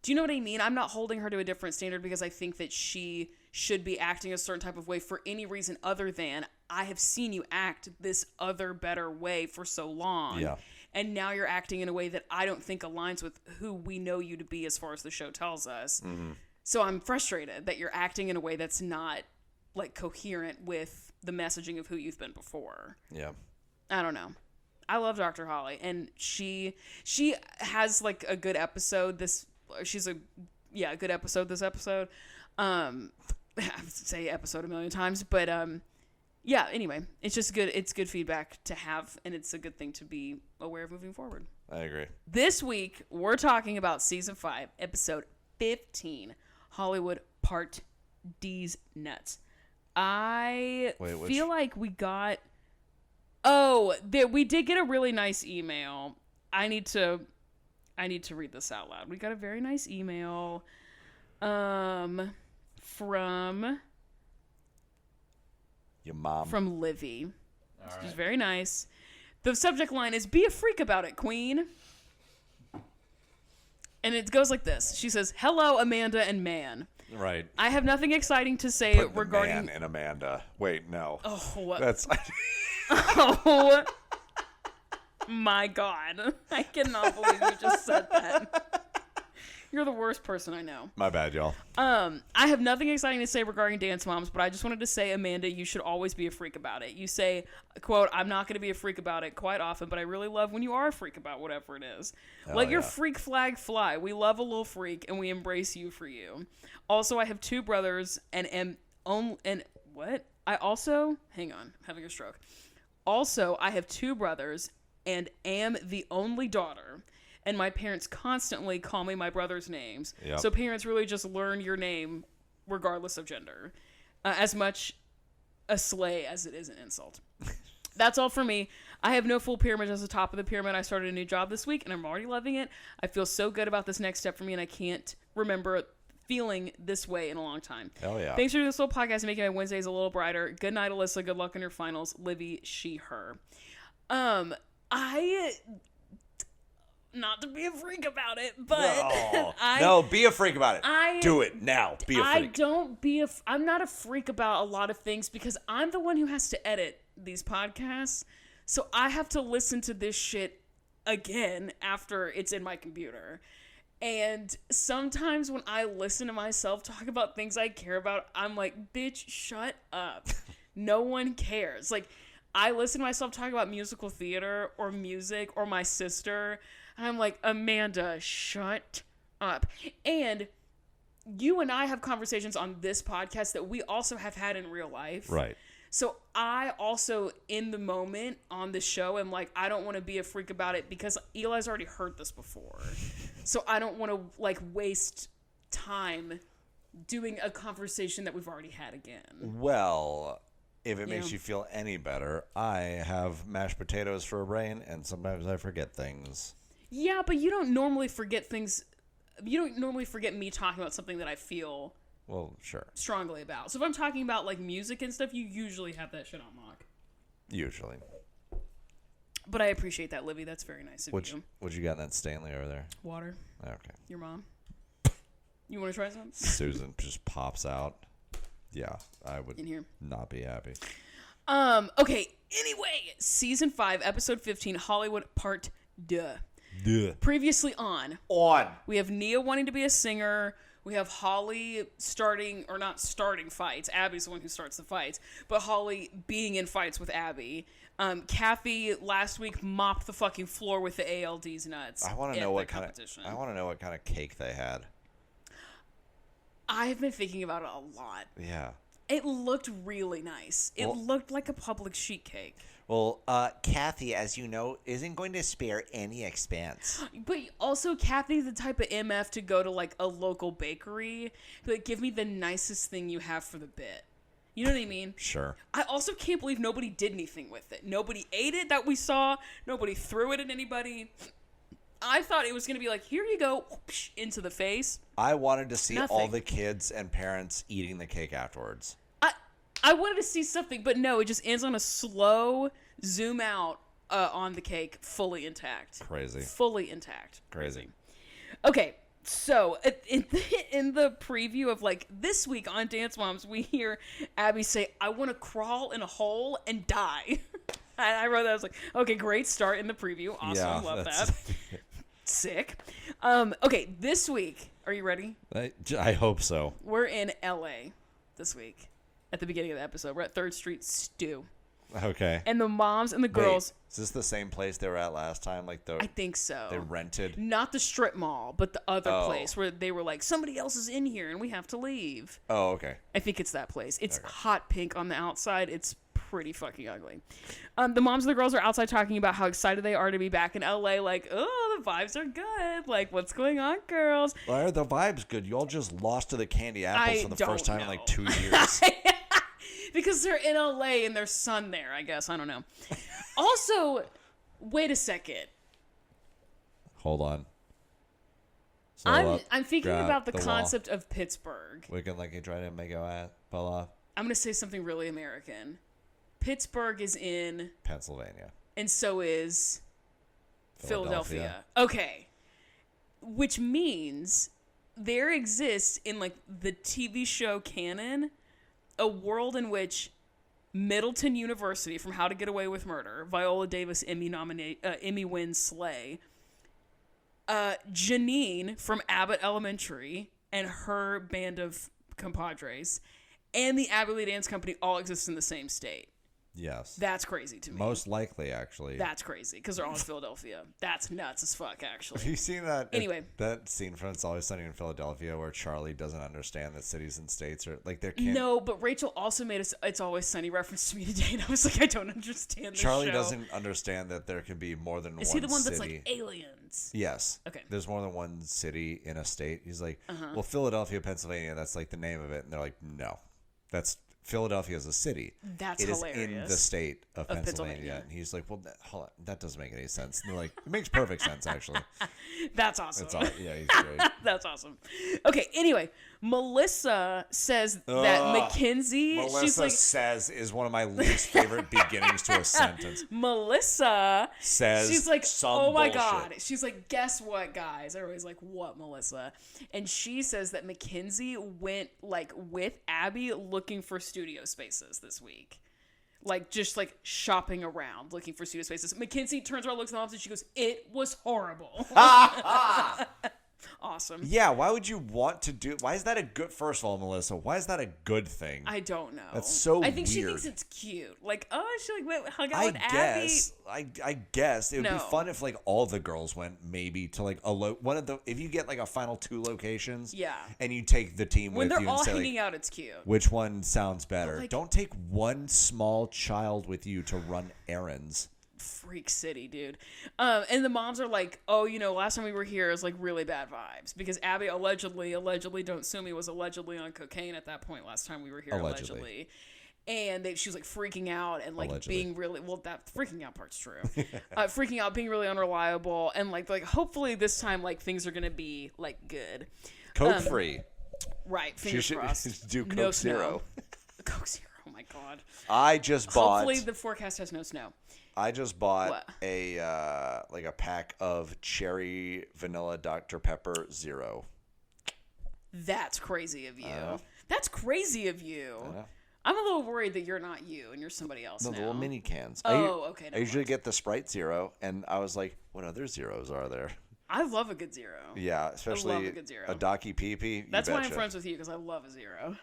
Do you know what I mean? I'm not holding her to a different standard because I think that she should be acting a certain type of way for any reason other than I have seen you act this other better way for so long. Yeah. And now you're acting in a way that I don't think aligns with who we know you to be as far as the show tells us. Mm-hmm. So I'm frustrated that you're acting in a way that's not like coherent with the messaging of who you've been before. Yeah. I don't know. I love Dr. Holly, and she has like a good episode. A good episode this episode. I say episode a million times, but yeah, anyway, it's just good. It's good feedback to have, and it's a good thing to be aware of moving forward. I agree. This week, we're talking about season 5, episode 15, Hollywood Part D's Nuts. I feel like we got... we did get a really nice email. I need to read this out loud. We got a very nice email from Your mom. From Livy. Which is very nice. The subject line is, "Be a freak about it, queen." And it goes like this. She says, "Hello, Amanda and Man. Right. I have nothing exciting to say Put regarding..." the man in Amanda. Wait, no. Oh, what? That's... Oh, my God. I cannot believe you just said that. You're the worst person I know. My bad, y'all. I have nothing exciting to say regarding Dance Moms, but I just wanted to say, Amanda, you should always be a freak about it. You say, quote, "I'm not going to be a freak about it quite often, but I really love when you are a freak about whatever it is. Let your freak flag fly. We love a little freak, and we embrace you for you. Also, I have 2 brothers and what? I also... Hang on. I'm having a stroke. Also, I have 2 brothers and am the only daughter, and my parents constantly call me my brother's names. Yep. So parents really just learn your name regardless of gender. As much a slay as it is an insult. That's all for me. I have no full pyramid as the top of the pyramid. I started a new job this week, and I'm already loving it. I feel so good about this next step for me, and I can't remember feeling this way in a long time. Hell yeah. Thanks for doing this little podcast, making my Wednesdays a little brighter. Good night, Alyssa. Good luck in your finals. Livy, she, her. Not to be a freak about it, but no, be a freak about it. Do it now. Be a freak. I'm not a freak about a lot of things because I'm the one who has to edit these podcasts. So I have to listen to this shit again after it's in my computer. And sometimes when I listen to myself talk about things I care about, I'm like, bitch, shut up. No one cares. Like, I listen to myself talk about musical theater or music or my sister, and I'm like, Amanda, shut up. And you and I have conversations on this podcast that we also have had in real life. Right. So I also, in the moment on the show, am like, I don't want to be a freak about it because Eli's already heard this before. So I don't want to, like, waste time doing a conversation that we've already had again. Well, if it makes you feel any better, I have mashed potatoes for a brain, and sometimes I forget things. Yeah, but you don't normally forget things. You don't normally forget me talking about something that I feel... Well, sure. Strongly about. So if I'm talking about like music and stuff, you usually have that shit on lock. Usually. But I appreciate that, Livy. That's very nice of you. What you got in that Stanley over there? Water. Okay. Your mom. You want to try something? Susan just pops out. Yeah, I would in here. Not be happy. Okay. Anyway, season 5, episode 15, Hollywood Part 2. Previously on. We have Nia wanting to be a singer. We have Holly not starting fights. Abby's the one who starts the fights. But Holly being in fights with Abby. Kathy last week mopped the fucking floor with the ALD's nuts. I want to know what kind of cake they had. I've been thinking about it a lot. Yeah. It looked really nice. It looked like a public sheet cake. Well, Kathy, as you know, isn't going to spare any expense. But also, Kathy's the type of MF to go to, like, a local bakery. Like, give me the nicest thing you have for the bit. You know what I mean? Sure. I also can't believe nobody did anything with it. Nobody ate it that we saw. Nobody threw it at anybody. I thought it was going to be like, here you go, whoosh, into the face. I wanted to see all the kids and parents eating the cake afterwards. I wanted to see something, but no, it just ends on a slow zoom out on the cake, fully intact. Crazy. Fully intact. Crazy. Okay, so in the preview of like this week on Dance Moms, we hear Abby say, "I want to crawl in a hole and die." And I wrote that. I was like, okay, great start in the preview. Awesome, love that. Sick. Okay, this week, are you ready? I hope so. We're in LA this week at the beginning of the episode. We're at 3rd Street Stew. Okay. And the moms and the girls. Wait, is this the same place they were at last time? Like I think so. They rented? Not the strip mall, but the other place where they were like, somebody else is in here and we have to leave. Oh, okay. I think it's that place. It's hot pink on the outside. It's pretty fucking ugly. The moms and the girls are outside talking about how excited they are to be back in LA. Like, oh, the vibes are good. Like, what's going on, girls? Why are the vibes good? You all just lost to the Candy Apples for the first time in like 2 years. Because they're in LA and there's sun there, I guess. I don't know. Also, wait a second. Hold on. I'm thinking about the concept of Pittsburgh. We can like try to make it pull off. I'm going to say something really American. Pittsburgh is in Pennsylvania. And so is Philadelphia. Okay. Which means there exists in like the TV show canon a world in which Middleton University from How to Get Away with Murder, Viola Davis Emmy win Slay, Janine from Abbott Elementary and her band of compadres, and the Abbey Lee Dance Company all exist in the same state. Yes. That's crazy to me. Most likely, actually. That's crazy, because they're all in Philadelphia. That's nuts as fuck, actually. Have you seen that? Anyway. That scene from It's Always Sunny in Philadelphia where Charlie doesn't understand that cities and states are, like, they're... No, but Rachel also made It's Always Sunny reference to me today, and I was like, I don't understand this Charlie show. doesn't understand that there can be more than one city. Is he the one that's like aliens? Yes. Okay. There's more than one city in a state. He's like, well, Philadelphia, Pennsylvania, that's like the name of it. And they're like, no, that's... Philadelphia is a city. That's hilarious. It is in the state of Pennsylvania. And he's like, well, hold on, that doesn't make any sense. And they're like, it makes perfect sense, actually. That's awesome. Yeah, he's great. That's awesome. Okay, anyway, Melissa says that Mackenzie... Melissa says is one of my least favorite beginnings to a sentence. Melissa says she's like, oh my bullshit. God. She's like, guess what, guys? Everybody's like, what, Melissa? And she says that Mackenzie went like with Abby looking for studio spaces this week. Like, just like shopping around looking for studio spaces. Mackenzie turns around, looks at the moms, and she goes, it was horrible. Awesome. Yeah, why would you want to do... Why is that a good... First of all, Melissa, why is that a good thing? I don't know. That's so I think weird. she thinks it's cute. Like, oh, she like went, hung out with guess, Abby. I guess. It would No. be fun if like all the girls went maybe to like one of the... If you get like a final 2 locations... Yeah. And you take the team When with they're you all and say hanging like, out, it's cute. which one sounds better? Like- Don't take one small child with you to run errands. Freak City, dude. And the moms are like, oh, you know, last time we were here, it was like really bad vibes because Abby allegedly, don't sue me, was allegedly on cocaine at that point last time we were here, allegedly. And she was like freaking out and like being really, well, that freaking out part's true. Freaking out, being really unreliable, and like hopefully this time like things are gonna be like good. Coke free. Right. Fingers crossed. Do Coke No Zero. snow. Coke Zero. Oh my God. I just bought. Hopefully the forecast has no snow. I just bought What? a pack of cherry vanilla Dr. Pepper Zero. That's crazy of you. That's crazy of you. I'm a little worried that you're not you and you're somebody else No, now. the little mini cans. Oh, okay. I usually get the Sprite Zero, and I was like, what other zeros are there? I love a good zero. Yeah, especially I love a good zero. a Docky Pee-Pee. That's why I'm friends with you, because I love a zero.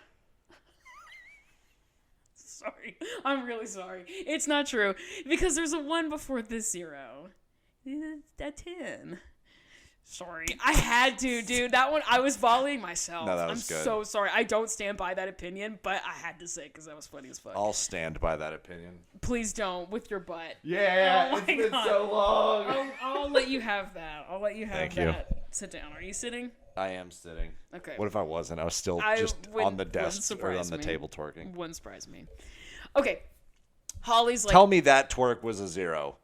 Sorry. I'm really sorry. It's not true. Because there's a 1 before this 0. A 10. Sorry. I had to, dude. That one, I was volleying myself. No, that was I'm good. so sorry. I don't stand by that opinion, but I had to say it because that was funny as fuck. I'll stand by that opinion. Please don't, with your butt. Yeah, Oh it's my been God. so long. I'll let you have that. I'll let you have Thank that. you. Sit down. Are you sitting? I am sitting. Okay. What if I wasn't? I was still just on the desk or on the table twerking. Wouldn't surprise me. Okay. Holly's like... Tell me that twerk was a 0.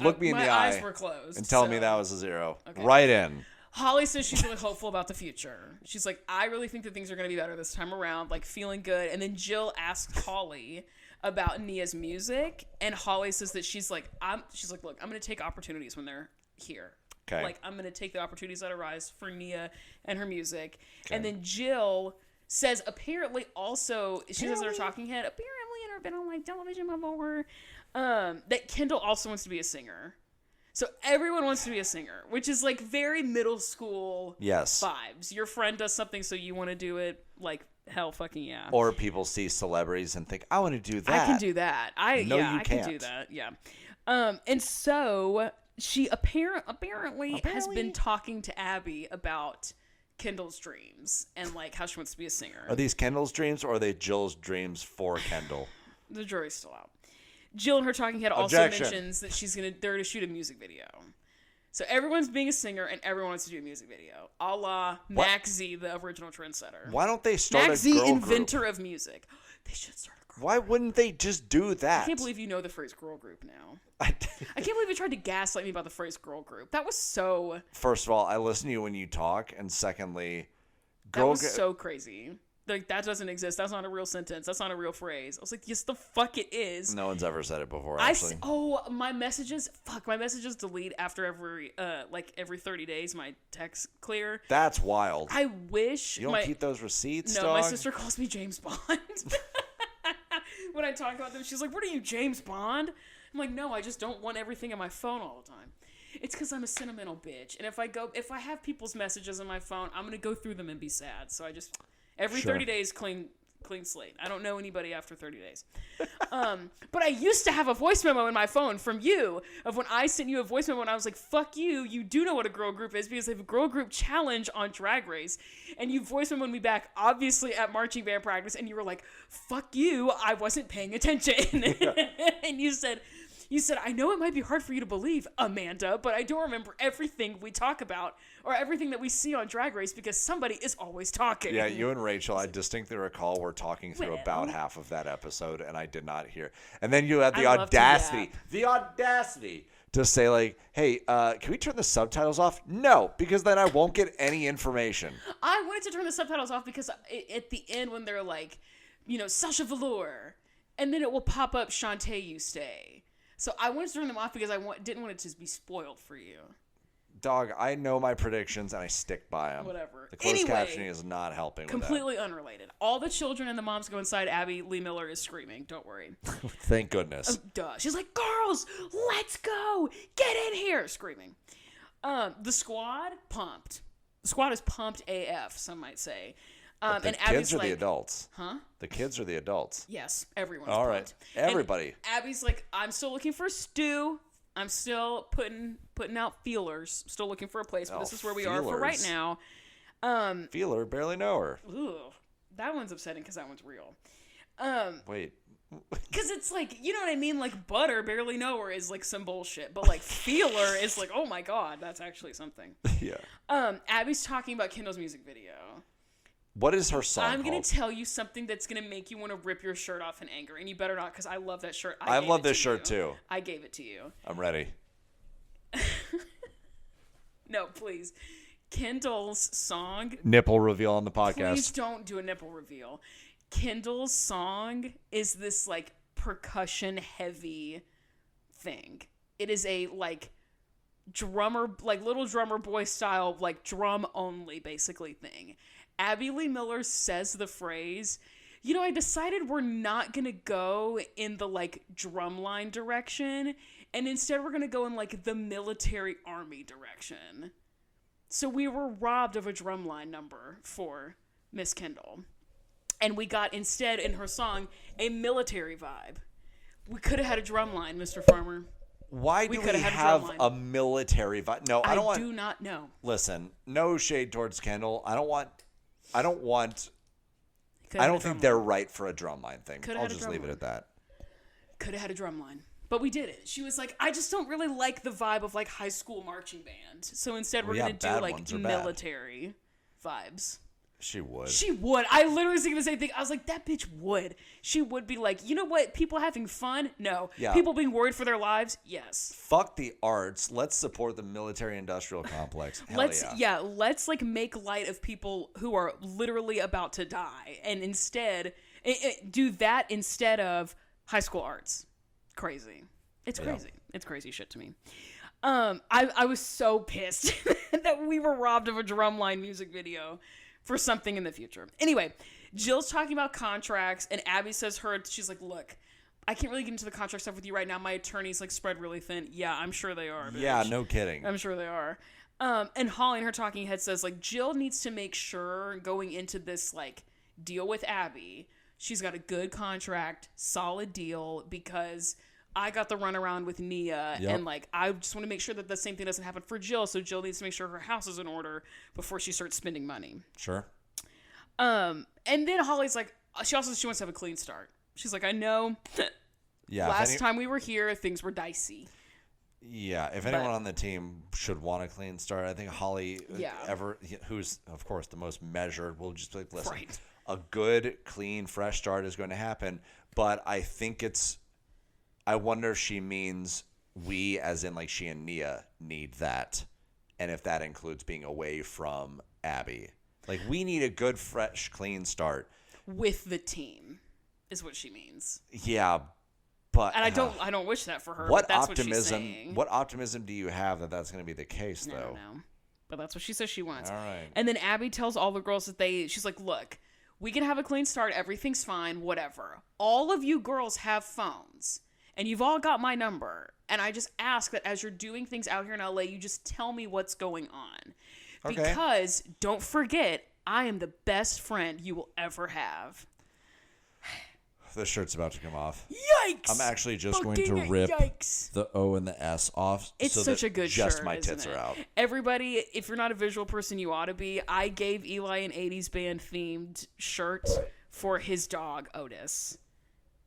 Look me in the eye. My eyes were closed. And tell me that was a 0. Okay. Right in. Holly says she's really hopeful about the future. She's like, I really think that things are going to be better this time around, like feeling good. And then Jill asks Holly about Nia's music, and Holly says that she's like, look, I'm gonna take opportunities when they're here. Okay. Like, I'm gonna take the opportunities that arise for Nia and her music. Okay. And then Jill says, apparently, also she says in her talking head, apparently in her been on like television before, that Kendall also wants to be a singer. So everyone wants to be a singer, which is like very middle school vibes. Your friend does something, so you want to do it. Like, hell fucking yeah. Or people see celebrities and think, I want to do that. I can do that. I can do that. Yeah. And so she apparently has been talking to Abby about Kendall's dreams and like how she wants to be a singer. Are these Kendall's dreams or are they Jill's dreams for Kendall? The jury's still out. Jill in her talking head also mentions that they're to shoot a music video. So everyone's being a singer and everyone wants to do a music video. A la Max Z, the original trendsetter. Why don't they start Max a girl Z, inventor group? Of music. They should start a girl group. Why wouldn't they just do that? I can't believe you know the phrase girl group now. I can't believe you tried to gaslight me about the phrase girl group. That was so... First of all, I listen to you when you talk. And secondly, that was so crazy. Like, that doesn't exist. That's not a real sentence. That's not a real phrase. I was like, yes, the fuck it is. No one's ever said it before, actually. My messages delete after every 30 days. My texts clear. That's wild. I wish. You don't keep those receipts, No, dog? my sister calls me James Bond. When I talk about them, she's like, what are you, James Bond? I'm like, no, I just don't want everything in my phone all the time. It's because I'm a sentimental bitch. And if I have people's messages on my phone, I'm going to go through them and be sad. So I just... Every 30 days, clean slate. I don't know anybody after 30 days. But I used to have a voice memo in my phone from you of when I sent you a voice memo and I was like, fuck you. You do know what a girl group is because they have a girl group challenge on Drag Race. And you voice memoed me back, obviously at marching band practice. And you were like, fuck you. I wasn't paying attention. Yeah. And you said, I know it might be hard for you to believe, Amanda, but I don't remember everything we talk about or everything that we see on Drag Race because somebody is always talking. Yeah, you and Rachel, I distinctly recall we're talking through about half of that episode, and I did not hear. And then you had the audacity to say, like, hey, can we turn the subtitles off? No, because then I won't get any information. I wanted to turn the subtitles off because at the end when they're like, Sasha Velour, and then it will pop up Shantae You Stay. So I wanted to turn them off because I didn't want it to be spoiled for you. Dog, I know my predictions and I stick by them. Whatever. The closed captioning is not helping with that. Completely unrelated. All the children and the moms go inside. Abby Lee Miller is screaming. Don't worry. Thank goodness. Duh. She's like, girls, let's go. Get in here. Screaming. The squad, pumped. The squad is pumped AF, some might say. The and kids Abby's are the adults. Huh? The kids are the adults. Yes, everyone's all pumped. Right, everybody. And Abby's like, I'm still looking for Stu. I'm still putting out feelers. Still looking for a place, but this is where we are for right now. Feeler, barely know her. Ooh, that one's upsetting because that one's real. Wait. Because it's like, you know what I mean? Like, butter, barely know her is like some bullshit. But like, feeler is like, oh my God, that's actually something. Yeah. Abby's talking about Kendall's music video. What is her song I'm going called? to tell you something that's going to make you want to rip your shirt off in anger. And you better not, because I love that shirt. I love this shirt, too. I gave it to you. I'm ready. No, please. Kendall's song. Nipple reveal on the podcast. Please don't do a nipple reveal. Kendall's song is this, like, percussion-heavy thing. It is a, like, drummer, like, little drummer boy style, like, drum-only, basically, thing. Abby Lee Miller says the phrase, I decided we're not going to go in the, like, drumline direction, and instead we're going to go in, like, the military army direction. So we were robbed of a drumline number for Miss Kendall. And we got, instead, in her song, a military vibe. We could have had a drumline, Mr. Farmer. Why do we have a military vibe? No, I don't want... I do not know. Listen, no shade towards Kendall. I don't think they're right for a drumline thing. I'll just leave it at that. Could have had a drumline. But we did it. She was like, I just don't really like the vibe of like high school marching band. So instead we're going to do like military vibes. She would. I literally was thinking the same thing. I was like, that bitch would. She would be like, you know what? People having fun? No. Yeah. People being worried for their lives? Yes. Fuck the arts. Let's support the military industrial complex. Let's like make light of people who are literally about to die. And instead, do that instead of High school arts. Crazy. It's crazy. Yeah. It's crazy shit to me. I was so pissed that we were robbed of a Drumline music video for something in the future. Anyway, Jill's talking about contracts, and Abby says she's like, look, I can't really get into the contract stuff with you right now. My attorneys like spread really thin. Yeah, I'm sure they are. Bitch. Yeah, no kidding. I'm sure they are. And Holly in her talking head says like Jill needs to make sure going into this like deal with Abby, she's got a good contract, solid deal, because I got the runaround with Nia, and like I just want to make sure that the same thing doesn't happen for Jill. So Jill needs to make sure her house is in order before she starts spending money. Sure. And then Holly's like, she wants to have a clean start. She's like, I know. Yeah. Last time we were here, things were dicey. Yeah. If anyone on the team should want a clean start, I think Holly, who's of course the most measured, will just be like, listen, a good, clean, fresh start is going to happen. But I think I wonder if she means we, as in like she and Nia, need that. And if that includes being away from Abby. Like, we need a good, fresh, clean start. With the team, is what she means. Yeah, but... And I don't wish that for her, but that's what she's saying. What optimism do you have that that's going to be the case, though? No. But that's what she says she wants. All right. And then Abby tells all the girls that she's like, look, we can have a clean start. Everything's fine, whatever. All of you girls have phones. And you've all got my number. And I just ask that as you're doing things out here in LA, you just tell me what's going on. Okay. Because, don't forget, I am the best friend you will ever have. The shirt's about to come off. Yikes! I'm actually just going to rip the O and the S off. It's such a good shirt, just my tits are out. Everybody, if you're not a visual person, you ought to be. I gave Eli an 80s band themed shirt for his dog, Otis.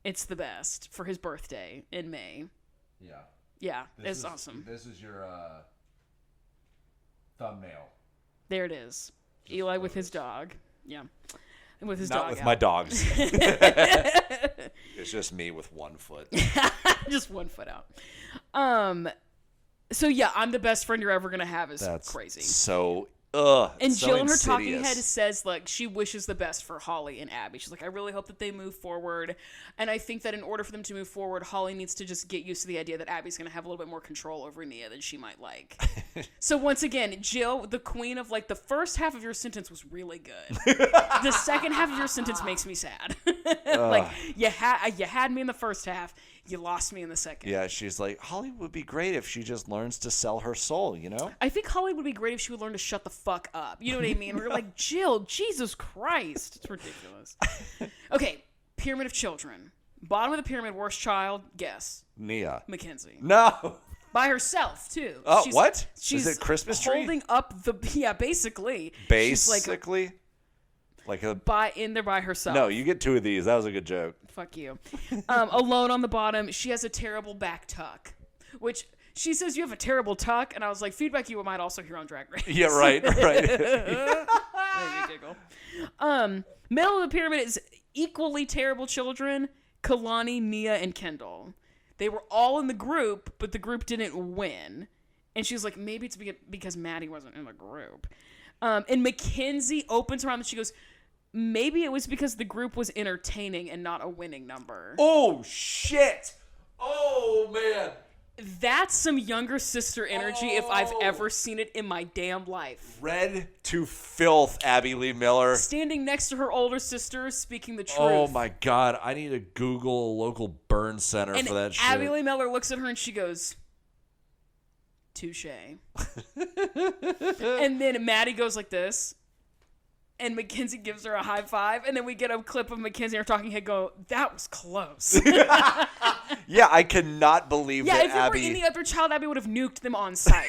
It's the best for his birthday in May. Yeah. Yeah, it's awesome. This is your thumbnail. There it is. Just Eli with his dog. Yeah. And with his Not dog with out. my dogs. It's just me with 1 foot. Just 1 foot out. So yeah, I'm the best friend you're ever gonna have is That's crazy. So and so Jill in her insidious. talking head says like she wishes the best for Holly and Abby. She's like, I really hope that they move forward. And I think that in order for them to move forward, Holly needs to just get used to the idea that Abby's gonna have a little bit more control over Nia than she might like. So once again, Jill, the queen of like the first half of your sentence was really good. The second half of your sentence makes me sad. Like you had me in the first half. You lost me in the second. Yeah, she's like, Holly would be great if she just learns to sell her soul, you know? I think Holly would be great if she would learn to shut the fuck up. You know what I mean? We're like, Jill, Jesus Christ. It's ridiculous. Okay, pyramid of children. Bottom of the pyramid, worst child, guess. Nia. Mackenzie. No. By herself, too. Oh, what? She's Is it Christmas tree? Holding up the, yeah, basically. Basically? In there by herself. No, you get 2 of these. That was a good joke. Fuck you. Alone on the bottom. She has a terrible back tuck, which she says you have a terrible tuck, and I was like, feedback you might also hear on Drag Race. Yeah, right. Middle of the pyramid is equally terrible children: Kalani, Nia, and Kendall. They were all in the group, but the group didn't win. And she's like, maybe it's because Maddie wasn't in the group. And Mackenzie opens her mouth and she goes, maybe it was because the group was entertaining and not a winning number. Oh, shit. Oh, man. That's some younger sister energy if I've ever seen it in my damn life. Red to filth, Abby Lee Miller. Standing next to her older sister, speaking the truth. Oh, my God. I need to Google a local burn center for that shit. Abby Lee Miller looks at her and she goes, touche. And then Maddie goes like this. And Mackenzie gives her a high five. And then we get a clip of Mackenzie, her talking head, go, that was close. Yeah, I cannot believe that if it Abby... were any other child, Abby would have nuked them on sight.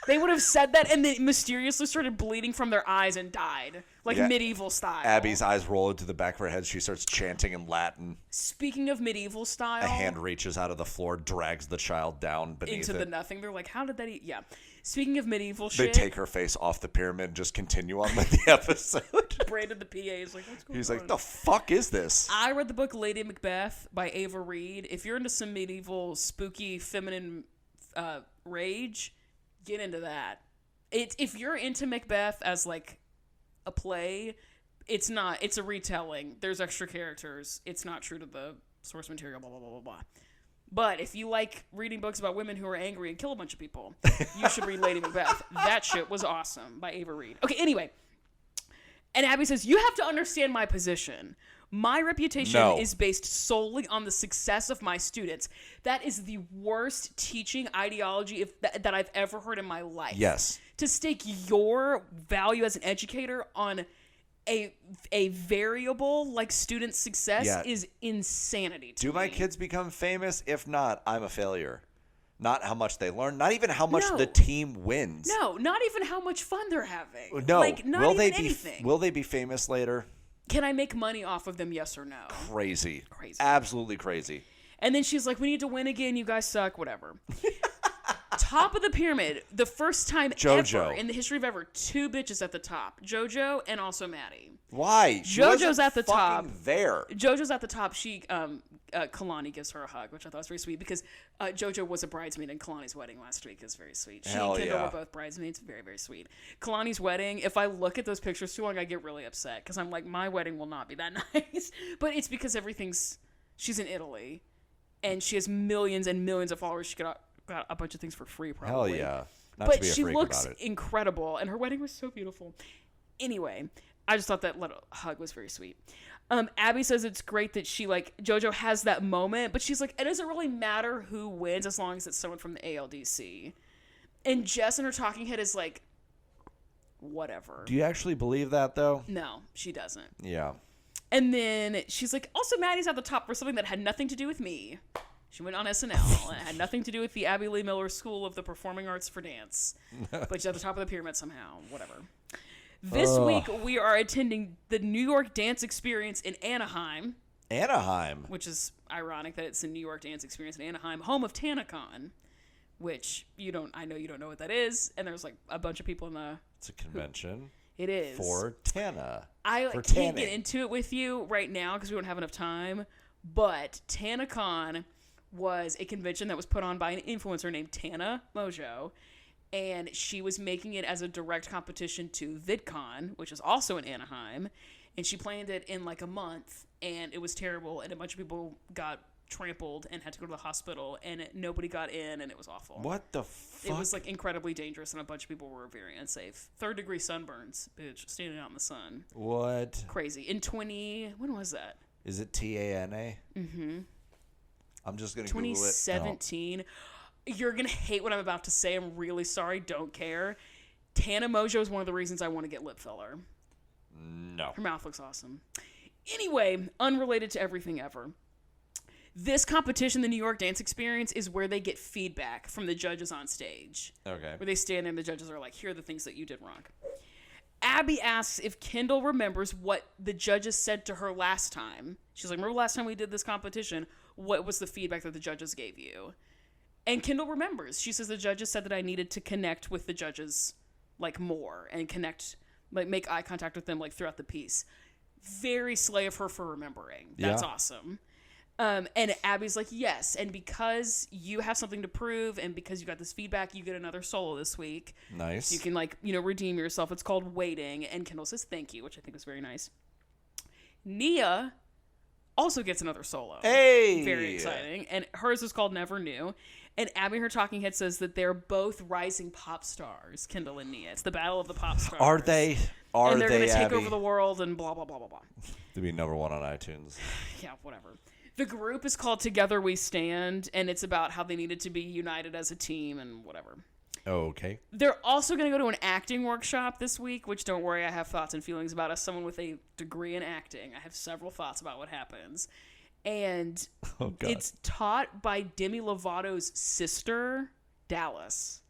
They would have said that and then mysteriously started bleeding from their eyes and died. Like medieval style. Abby's eyes roll into the back of her head. She starts chanting in Latin. Speaking of medieval style... A hand reaches out of the floor, drags the child down beneath into the nothing. They're like, how did that eat? Yeah. Speaking of medieval shit... They take her face off the pyramid and just continue on with the episode. Brandon the PA is like, what's going on? He's like, the fuck is this? I read the book Lady Macbeth by Ava Reed. If you're into some medieval, spooky, feminine rage, get into that. If you're into Macbeth as like a play, it's not. It's a retelling. There's extra characters. It's not true to the source material, blah, blah, blah, blah, blah. But if you like reading books about women who are angry and kill a bunch of people, you should read Lady Macbeth. That shit was awesome by Ava Reed. Okay, anyway. And Abby says, you have to understand my position. My reputation is based solely on the success of my students. That is the worst teaching ideology that I've ever heard in my life. Yes. To stake your value as an educator on a variable like student success is insanity to me. Do my kids become famous? If not, I'm a failure. Not how much they learn, not even how much the team wins. No, not even how much fun they're having. No. Like, not even anything. Will they be famous later? Can I make money off of them, yes or no? Crazy. Absolutely crazy. And then she's like, we need to win again. You guys suck. Whatever. Top of the pyramid. The first time ever in the history of ever, 2 bitches at the top. JoJo and also Maddie. Why? JoJo's at the top. There. JoJo's at the top. Kalani gives her a hug, which I thought was very sweet because JoJo was a bridesmaid in Kalani's wedding last week. It was very sweet. She and Kendall were both bridesmaids. Very, very sweet. Kalani's wedding, if I look at those pictures too long, I get really upset because I'm like, my wedding will not be that nice. But it's because she's in Italy and she has millions and millions of followers. She got a bunch of things for free probably. Hell yeah. But she looks incredible and her wedding was so beautiful. Anyway, I just thought that little hug was very sweet. Abby says it's great that she, like, JoJo has that moment, but she's like, it doesn't really matter who wins as long as it's someone from the ALDC. And Jess in her talking head is like, whatever. Do you actually believe that, though? No, she doesn't. Yeah. And then she's like, also Maddie's at the top for something that had nothing to do with me. She went on SNL and it had nothing to do with the Abby Lee Miller School of the Performing Arts for Dance. But she's at the top of the pyramid somehow. Whatever. This week, we are attending the New York Dance Experience in Anaheim. Anaheim? Which is ironic that it's the New York Dance Experience in Anaheim, home of TanaCon, which I know you don't know what that is, and there's like a bunch of people in the... It's a convention. It is. For Tana. I can't get into it with you right now because we don't have enough time, but TanaCon was a convention that was put on by an influencer named Tana Mojo, and she was making it as a direct competition to VidCon, which is also in Anaheim. And she planned it in like a month, and it was terrible. And a bunch of people got trampled and had to go to the hospital, and nobody got in, and it was awful. What the fuck? It was like incredibly dangerous, and a bunch of people were very unsafe. 3rd-degree sunburns, bitch, standing out in the sun. What? Crazy. When was that? Is it TANA? Mm-hmm. I'm just going to Google it. 2017. No. You're going to hate what I'm about to say. I'm really sorry. Don't care. Tana Mojo is one of the reasons I want to get lip filler. No. Her mouth looks awesome. Anyway, unrelated to everything ever. This competition, the New York Dance Experience, is where they get feedback from the judges on stage. Okay. Where they stand there and the judges are like, here are the things that you did wrong. Abby asks if Kendall remembers what the judges said to her last time. She's like, remember last time we did this competition? What was the feedback that the judges gave you? And Kendall remembers. She says the judges said that I needed to connect with the judges like more and connect, like make eye contact with them like throughout the piece. Very slay of her for remembering. That's awesome. And Abby's like, yes. And because you have something to prove and because you got this feedback, you get another solo this week. Nice. So you can redeem yourself. It's called Waiting. And Kendall says thank you, which I think was very nice. Nia also gets another solo. Hey! Very exciting. And hers is called Never Knew. And Abby, her talking head, says that they're both rising pop stars, Kendall and Nia. It's the battle of the pop stars. Are they? And they're going to take over the world and blah, blah, blah, blah, blah. To be number 1 on iTunes. Yeah, whatever. The group is called Together We Stand, and it's about how they needed to be united as a team and whatever. Okay. They're also going to go to an acting workshop this week, which don't worry, I have thoughts and feelings about. As someone with a degree in acting, I have several thoughts about what happens. And it's taught by Demi Lovato's sister, Dallas.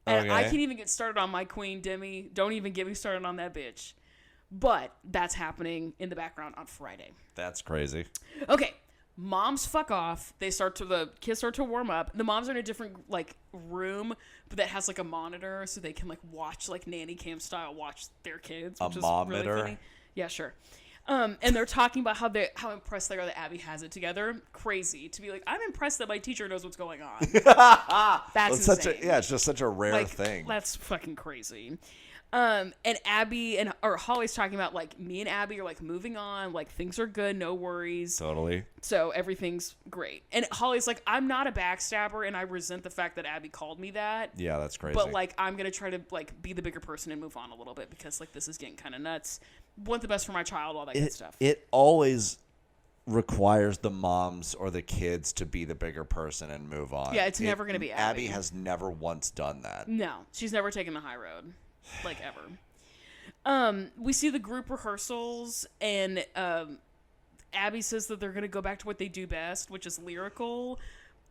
And I can't even get started on my queen, Demi. Don't even get me started on that bitch. But that's happening in the background on Friday. That's crazy. Okay. Moms fuck off. The kids start to warm up. The moms are in a different like room, but that has like a monitor so they can like watch like nanny cam style watch their kids. Which is really funny. Yeah, sure. And they're talking about how impressed they are that Abby has it together. Crazy to be like, I'm impressed that my teacher knows what's going on. That's insane. It's just such a rare thing. That's fucking crazy. And Abby or Holly's talking about like me and Abby are like moving on, like things are good, no worries. Totally. So everything's great. And Holly's like, I'm not a backstabber, and I resent the fact that Abby called me that. Yeah, that's crazy. But like, I'm gonna try to like be the bigger person and move on a little bit because like this is getting kind of nuts. Want the best for my child, all that good stuff. It always requires the moms or the kids to be the bigger person and move on. Yeah, it's never gonna be Abby. Abby has never once done that. No, she's never taken the high road, like ever. We see the group rehearsals, and Abby says that they're gonna go back to what they do best, which is lyrical,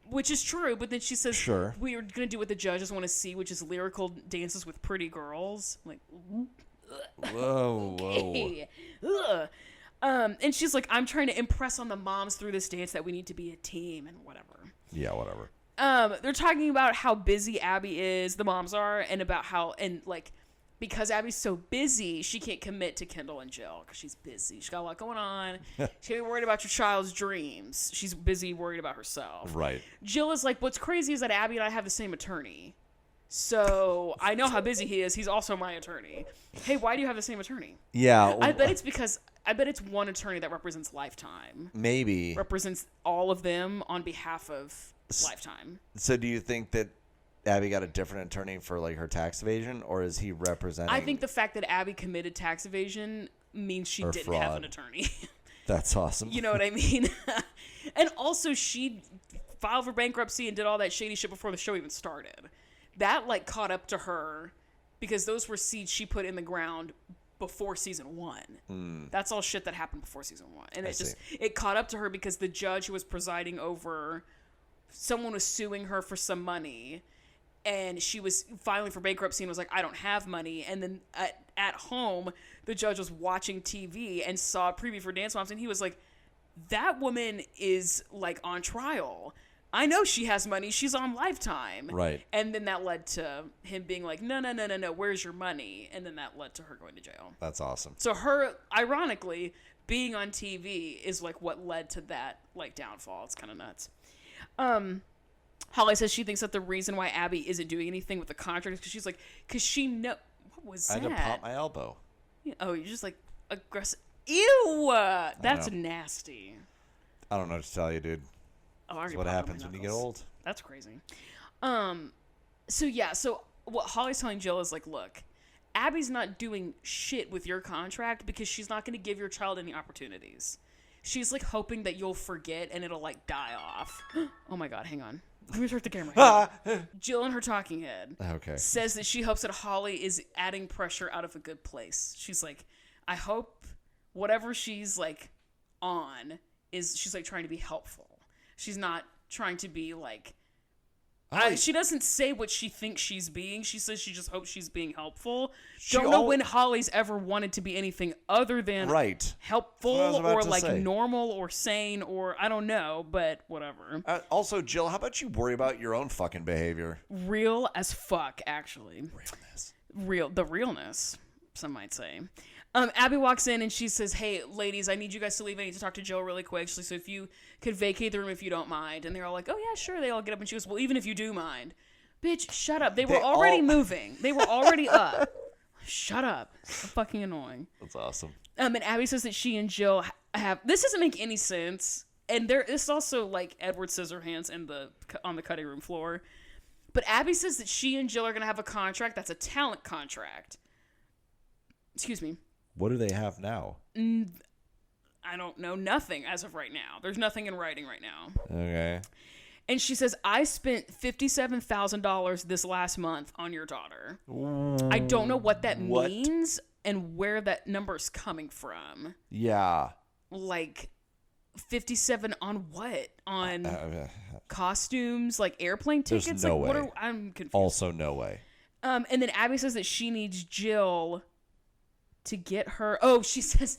which is true. But then she says, Sure, we are gonna do what the judges want to see, which is lyrical dances with pretty girls. I'm like, whoa, okay. Ugh. And she's like, I'm trying to impress on the moms through this dance that we need to be a team and whatever. Yeah, whatever. They're talking about how busy Abby is, the moms are, and about how, and like, because Abby's so busy, she can't commit to Kendall and Jill because she's busy. She's got a lot going on. She ain't worried about your child's dreams. She's busy worried about herself. Right. Jill is like, what's crazy is that Abby and I have the same attorney. So I know how busy he is. He's also my attorney. Hey, why do you have the same attorney? Yeah. I bet it's one attorney that represents Lifetime. Maybe. Represents all of them on behalf of Lifetime. So do you think that Abby got a different attorney for like her tax evasion, or is he representing? I think the fact that Abby committed tax evasion means she didn't fraud. have an attorney. That's awesome. You know what I mean? And also she filed for bankruptcy and did all that shady shit before the show even started. That like caught up to her because those were seeds she put in the ground before season 1. That's all shit that happened before season 1. And it caught up to her because the judge who was presiding over, someone was suing her for some money, and she was filing for bankruptcy and was like, I don't have money. And then at home, the judge was watching TV and saw a preview for Dance Moms, and he was like, that woman is like on trial. I know she has money. She's on Lifetime. Right. And then that led to him being like, no, where's your money? And then that led to her going to jail. That's awesome. So her, ironically, being on TV is like what led to that like downfall. It's kind of nuts. Holly says she thinks that the reason why Abby isn't doing anything with the contract is because she's like, because she know what was that? I had to pop my elbow. Oh, you're just like aggressive. Ew, that's nasty. I don't know what to tell you, dude. Oh, That's what happens when you get old. That's crazy. So what Holly's telling Jill is like, look, Abby's not doing shit with your contract because she's not going to give your child any opportunities. She's like hoping that you'll forget and it'll like die off. Oh my God, hang on. Let me start the camera. Jill in her talking head says that she hopes that Holly is adding pressure out of a good place. She's like, I hope whatever she's like on is she's like trying to be helpful. She's not trying to be like, she doesn't say what she thinks she's being. She says she just hopes she's being helpful. Don't know when Holly's ever wanted to be anything other than helpful or like normal or sane or I don't know, but whatever. Also, Jill, how about you worry about your own fucking behavior? Real as fuck, actually. Realness. The realness, some might say. Abby walks in and she says, hey, ladies, I need you guys to leave. I need to talk to Jill really quick. So if you could vacate the room if you don't mind. And they're all like, oh, yeah, sure. They all get up and she goes, well, even if you do mind. Bitch, shut up. They were already moving. They were already up. Shut up. So fucking annoying. That's awesome. And Abby says that she and Jill have... This doesn't make any sense. And it's also like Edward Scissorhands on the cutting room floor. But Abby says that she and Jill are going to have a contract that's a talent contract. Excuse me. What do they have now? I don't know. Nothing as of right now. There's nothing in writing right now. Okay. And she says, I spent $57,000 this last month on your daughter. I don't know what that means and where that number's coming from. Yeah. Like, 57 on what? On costumes? Like airplane tickets? There's no way. I'm confused. Also no way. And then Abby says that she needs Jill to get her. Oh, she says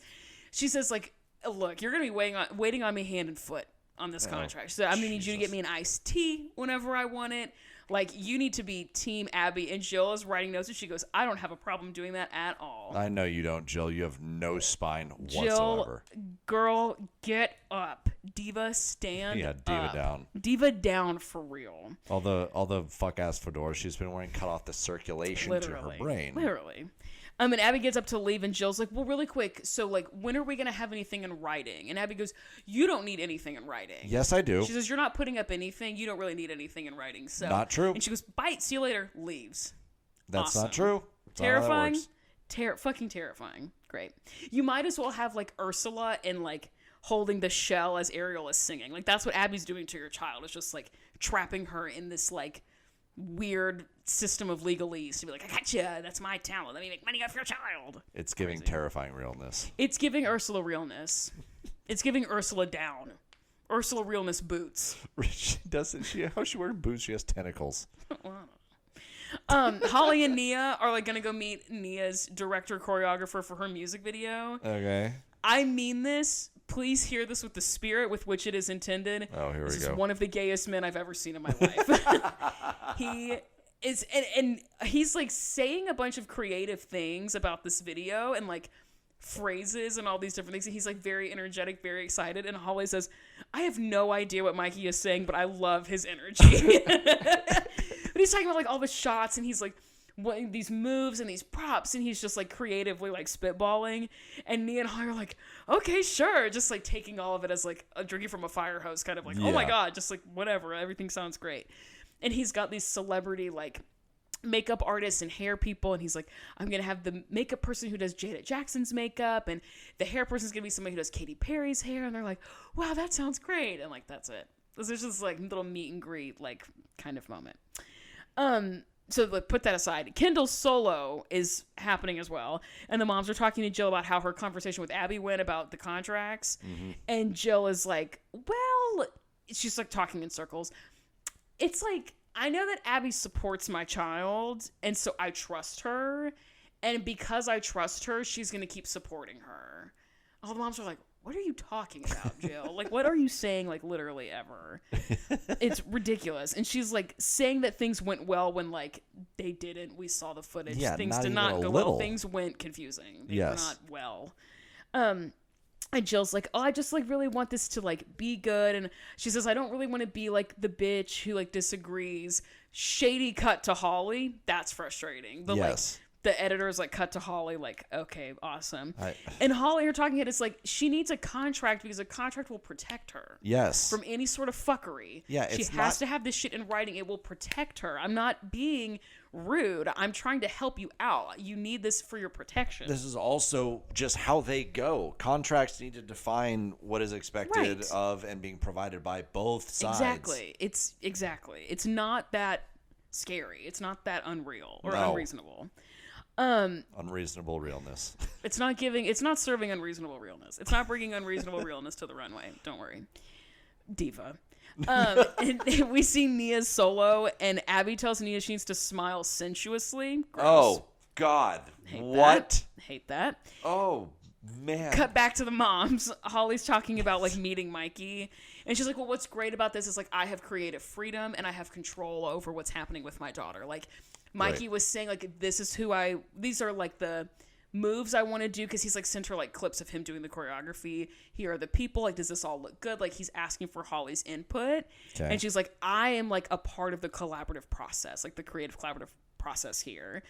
like, look, you're gonna be waiting on me hand and foot on this contract. So I'm gonna need you to get me an iced tea whenever I want it. Like, you need to be Team Abby. And Jill is writing notes, and she goes, I don't have a problem doing that at all. I know you don't, Jill. You have no spine Jill, whatsoever. girl, get up. Diva, stand Yeah, diva up. down. Diva down for real. All the fuck-ass fedoras she's been wearing cut off the circulation to her brain. Literally. And Abby gets up to leave, and Jill's like, well, really quick, so, like, when are we going to have anything in writing? And Abby goes, you don't need anything in writing. Yes, I do. She says, you're not putting up anything. You don't really need anything in writing. So Not true. And she goes, bite, see you later, leaves. That's Awesome. not true. That's Terrifying. not how that works. Fucking terrifying. Great. You might as well have, like, Ursula and, like, holding the shell as Ariel is singing. Like, that's what Abby's doing to your child. It's just, like, trapping her in this, like, weird system of legalese to be like, I gotcha, that's my talent, let me make money off your child. It's giving terrifying realness. It's giving Ursula realness. It's giving Ursula down. Ursula realness boots. She doesn't. How she wearing boots? She has tentacles. Holly and Nia are like gonna go meet Nia's director choreographer for her music video. Okay. I mean this. Please hear this with the spirit with which it is intended. Oh, here we go. This is one of the gayest men I've ever seen in my life. He is, and he's like saying a bunch of creative things about this video and like phrases and all these different things. And he's like very energetic, very excited. And Holly says, I have no idea what Mikey is saying, but I love his energy. But he's talking about like all the shots, and he's like, what, these moves and these props, and he's just like creatively like spitballing, and Nia and Holly are like, okay, sure, just like taking all of it as like a drinking from a fire hose, kind of like, oh my god, just like whatever, everything sounds great. And he's got these celebrity like makeup artists and hair people, and he's like, I'm gonna have the makeup person who does Janet Jackson's makeup, and the hair person's gonna be somebody who does Katy Perry's hair, and they're like, wow, that sounds great, and like that's it. There's just like little meet and greet like kind of moment. So like, put that aside. Kendall's solo is happening as well. And the moms are talking to Jill about how her conversation with Abby went about the contracts. Mm-hmm. And Jill is like, well, she's like talking in circles. It's like, I know that Abby supports my child, and so I trust her. And because I trust her, she's going to keep supporting her. All the moms are like, what are you talking about, Jill? Like, what are you saying, like, literally ever? It's ridiculous. And she's, like, saying that things went well when, like, they didn't. We saw the footage. Yeah, things not did even not a go little. well. Things went confusing. They were Yes. not well. And Jill's like, oh, I just, like, really want this to, like, be good. And she says, I don't really want to be, like, the bitch who, like, disagrees. Shady cut to Holly. That's frustrating. The, Yes. like, the editors like cut to Holly like, okay, awesome. I- And Holly, her talking head, is like, she needs a contract because a contract will protect her Yes. from any sort of fuckery. Yeah, she it's has not- to have this shit in writing. It will protect her. I'm not being rude. I'm trying to help you out. You need this for your protection. This is also just how they go. Contracts need to define what is expected Right. of and being provided by both sides. Exactly. It's not that scary. It's not that unreal or No. unreasonable. Unreasonable realness. It's not serving unreasonable realness. It's not bringing unreasonable realness to the runway. Don't worry. Diva. And we see Nia's solo, and Abby tells Nia she needs to smile sensuously. Gross. Oh, God. What? Hate that. Oh, man. Cut back to the moms. Holly's talking about like meeting Mikey, and she's like, well, what's great about this is like I have creative freedom and I have control over what's happening with my daughter. Like Mikey was saying, like, these are like the moves I want to do, because he's like sent her like clips of him doing the choreography. Here are the people, like, does this all look good? Like, he's asking for Holly's input. Okay. And she's like, I am like a part of the collaborative process, like the creative collaborative process here.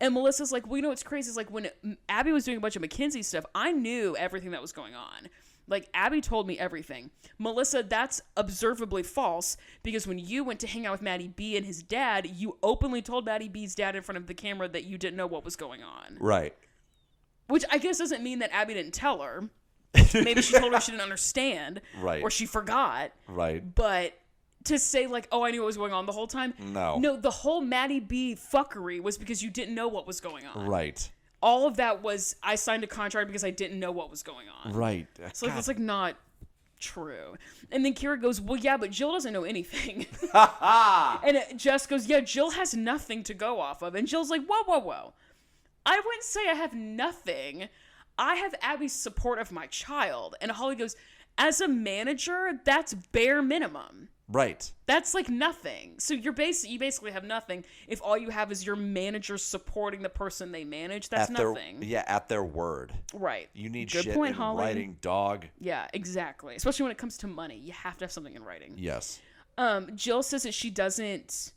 And Melissa's like, well, you know what's crazy is like when Abby was doing a bunch of McKinsey stuff, I knew everything that was going on. Like, Abby told me everything. Melissa, that's observably false, because when you went to hang out with Maddie B and his dad, you openly told Maddie B's dad in front of the camera that you didn't know what was going on. Right. Which I guess doesn't mean that Abby didn't tell her. Maybe she told her she didn't understand. Right. Or she forgot. Right. But to say, like, oh, I knew what was going on the whole time. No. No, the whole Maddie B fuckery was because you didn't know what was going on. Right. All of that was, I signed a contract because I didn't know what was going on. Right. So that's like not true. And then Kira goes, well, yeah, but Jill doesn't know anything. And Jess goes, yeah, Jill has nothing to go off of. And Jill's like, whoa. I wouldn't say I have nothing. I have Abby's support of my child. And Holly goes, as a manager, that's bare minimum. Right. That's like nothing. So you basically have nothing if all you have is your manager supporting the person they manage. That's nothing. At their word. Right. You need Good shit point, in Holly. writing, dog. Yeah, exactly. Especially when it comes to money. You have to have something in writing. Yes. Jill says that she doesn't...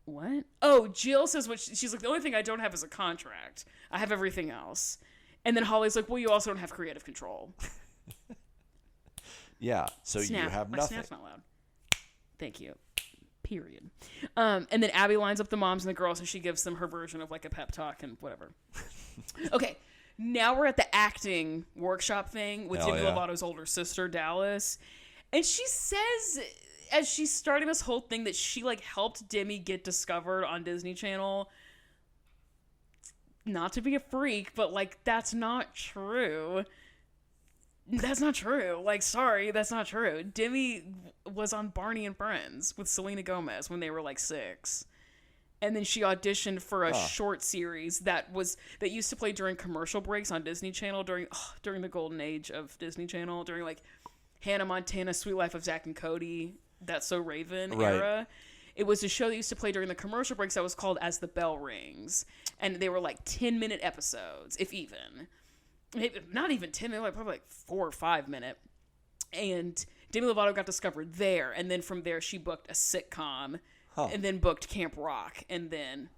What? Oh, Jill says she's like, the only thing I don't have is a contract. I have everything else. And then Holly's like, well, you also don't have creative control. Yeah, so you have My nothing. snap's not loud. Thank you. Period. And then Abby lines up the moms and the girls and she gives them her version of like a pep talk and whatever. Okay, now we're at the acting workshop thing with Demi Lovato's older sister, Dallas. And she says, as she's starting this whole thing, that she like helped Demi get discovered on Disney Channel. Not to be a freak, but like that's not true. That's not true. Like, sorry, that's not true. Demi was on Barney and Friends with Selena Gomez when they were like 6. And then she auditioned for a short series that used to play during commercial breaks on Disney Channel during the golden age of Disney Channel, during like Hannah Montana, Sweet Life of Zack and Cody, That's So Raven era. It was a show that used to play during the commercial breaks that was called As the Bell Rings. And they were like 10-minute episodes, if even. Maybe, not even 10 minutes, probably like 4 or 5 minute. And Demi Lovato got discovered there. And then from there, she booked a sitcom and then booked Camp Rock. And then,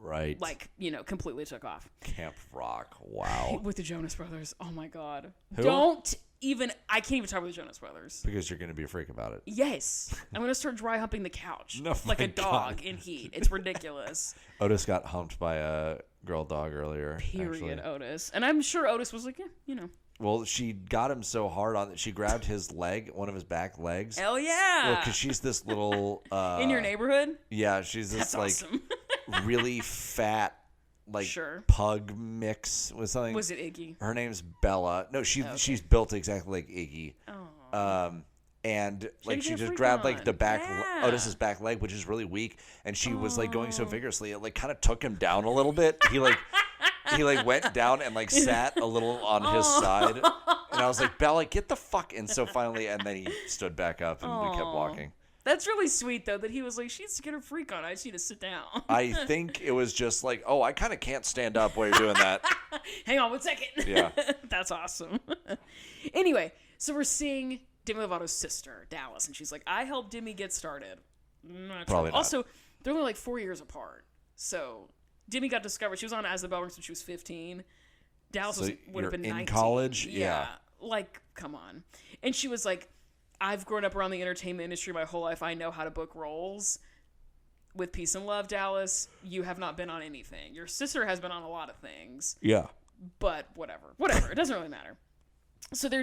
like, completely took off. Camp Rock. Wow. With the Jonas Brothers. Oh, my God. Who? I can't even talk with the Jonas Brothers. Because you're going to be a freak about it. Yes. I'm going to start dry humping the couch. No, like a dog in heat. It's ridiculous. Otis got humped by a girl dog earlier. Period, actually. Otis. And I'm sure Otis was like, Well, she got him so hard on that she grabbed his leg, one of his back legs. Hell yeah. Well, because she's this little... in your neighborhood? Yeah, she's this That's awesome. really fat, sure. pug mix with something. Was it Iggy? Her name's Bella. No, she's built exactly like Iggy. Oh. And like she just grabbed like the back Otis's back leg, which is really weak, and she was like going so vigorously, it like kind of took him down a little bit. He went down and like sat a little on his side, and I was like, Bella, get the fuck. And so finally, and then he stood back up and we kept walking. That's really sweet though that he was like, she needs to get her freak on. I just need to sit down. I think it was just like, oh, I kind of can't stand up while you're doing that. Hang on 1 second. Yeah. That's awesome. Anyway, so we're seeing Demi Lovato's sister, Dallas, and she's like, I helped Demi get started. Probably not. Also, they're only like 4 years apart. So Demi got discovered. She was on As the Bell Rings when she was 15. Dallas would have been 19. In college? Yeah. Like, come on. And she was like, I've grown up around the entertainment industry my whole life. I know how to book roles. With Peace and Love, Dallas, you have not been on anything. Your sister has been on a lot of things. Yeah. But whatever. It doesn't really matter. So they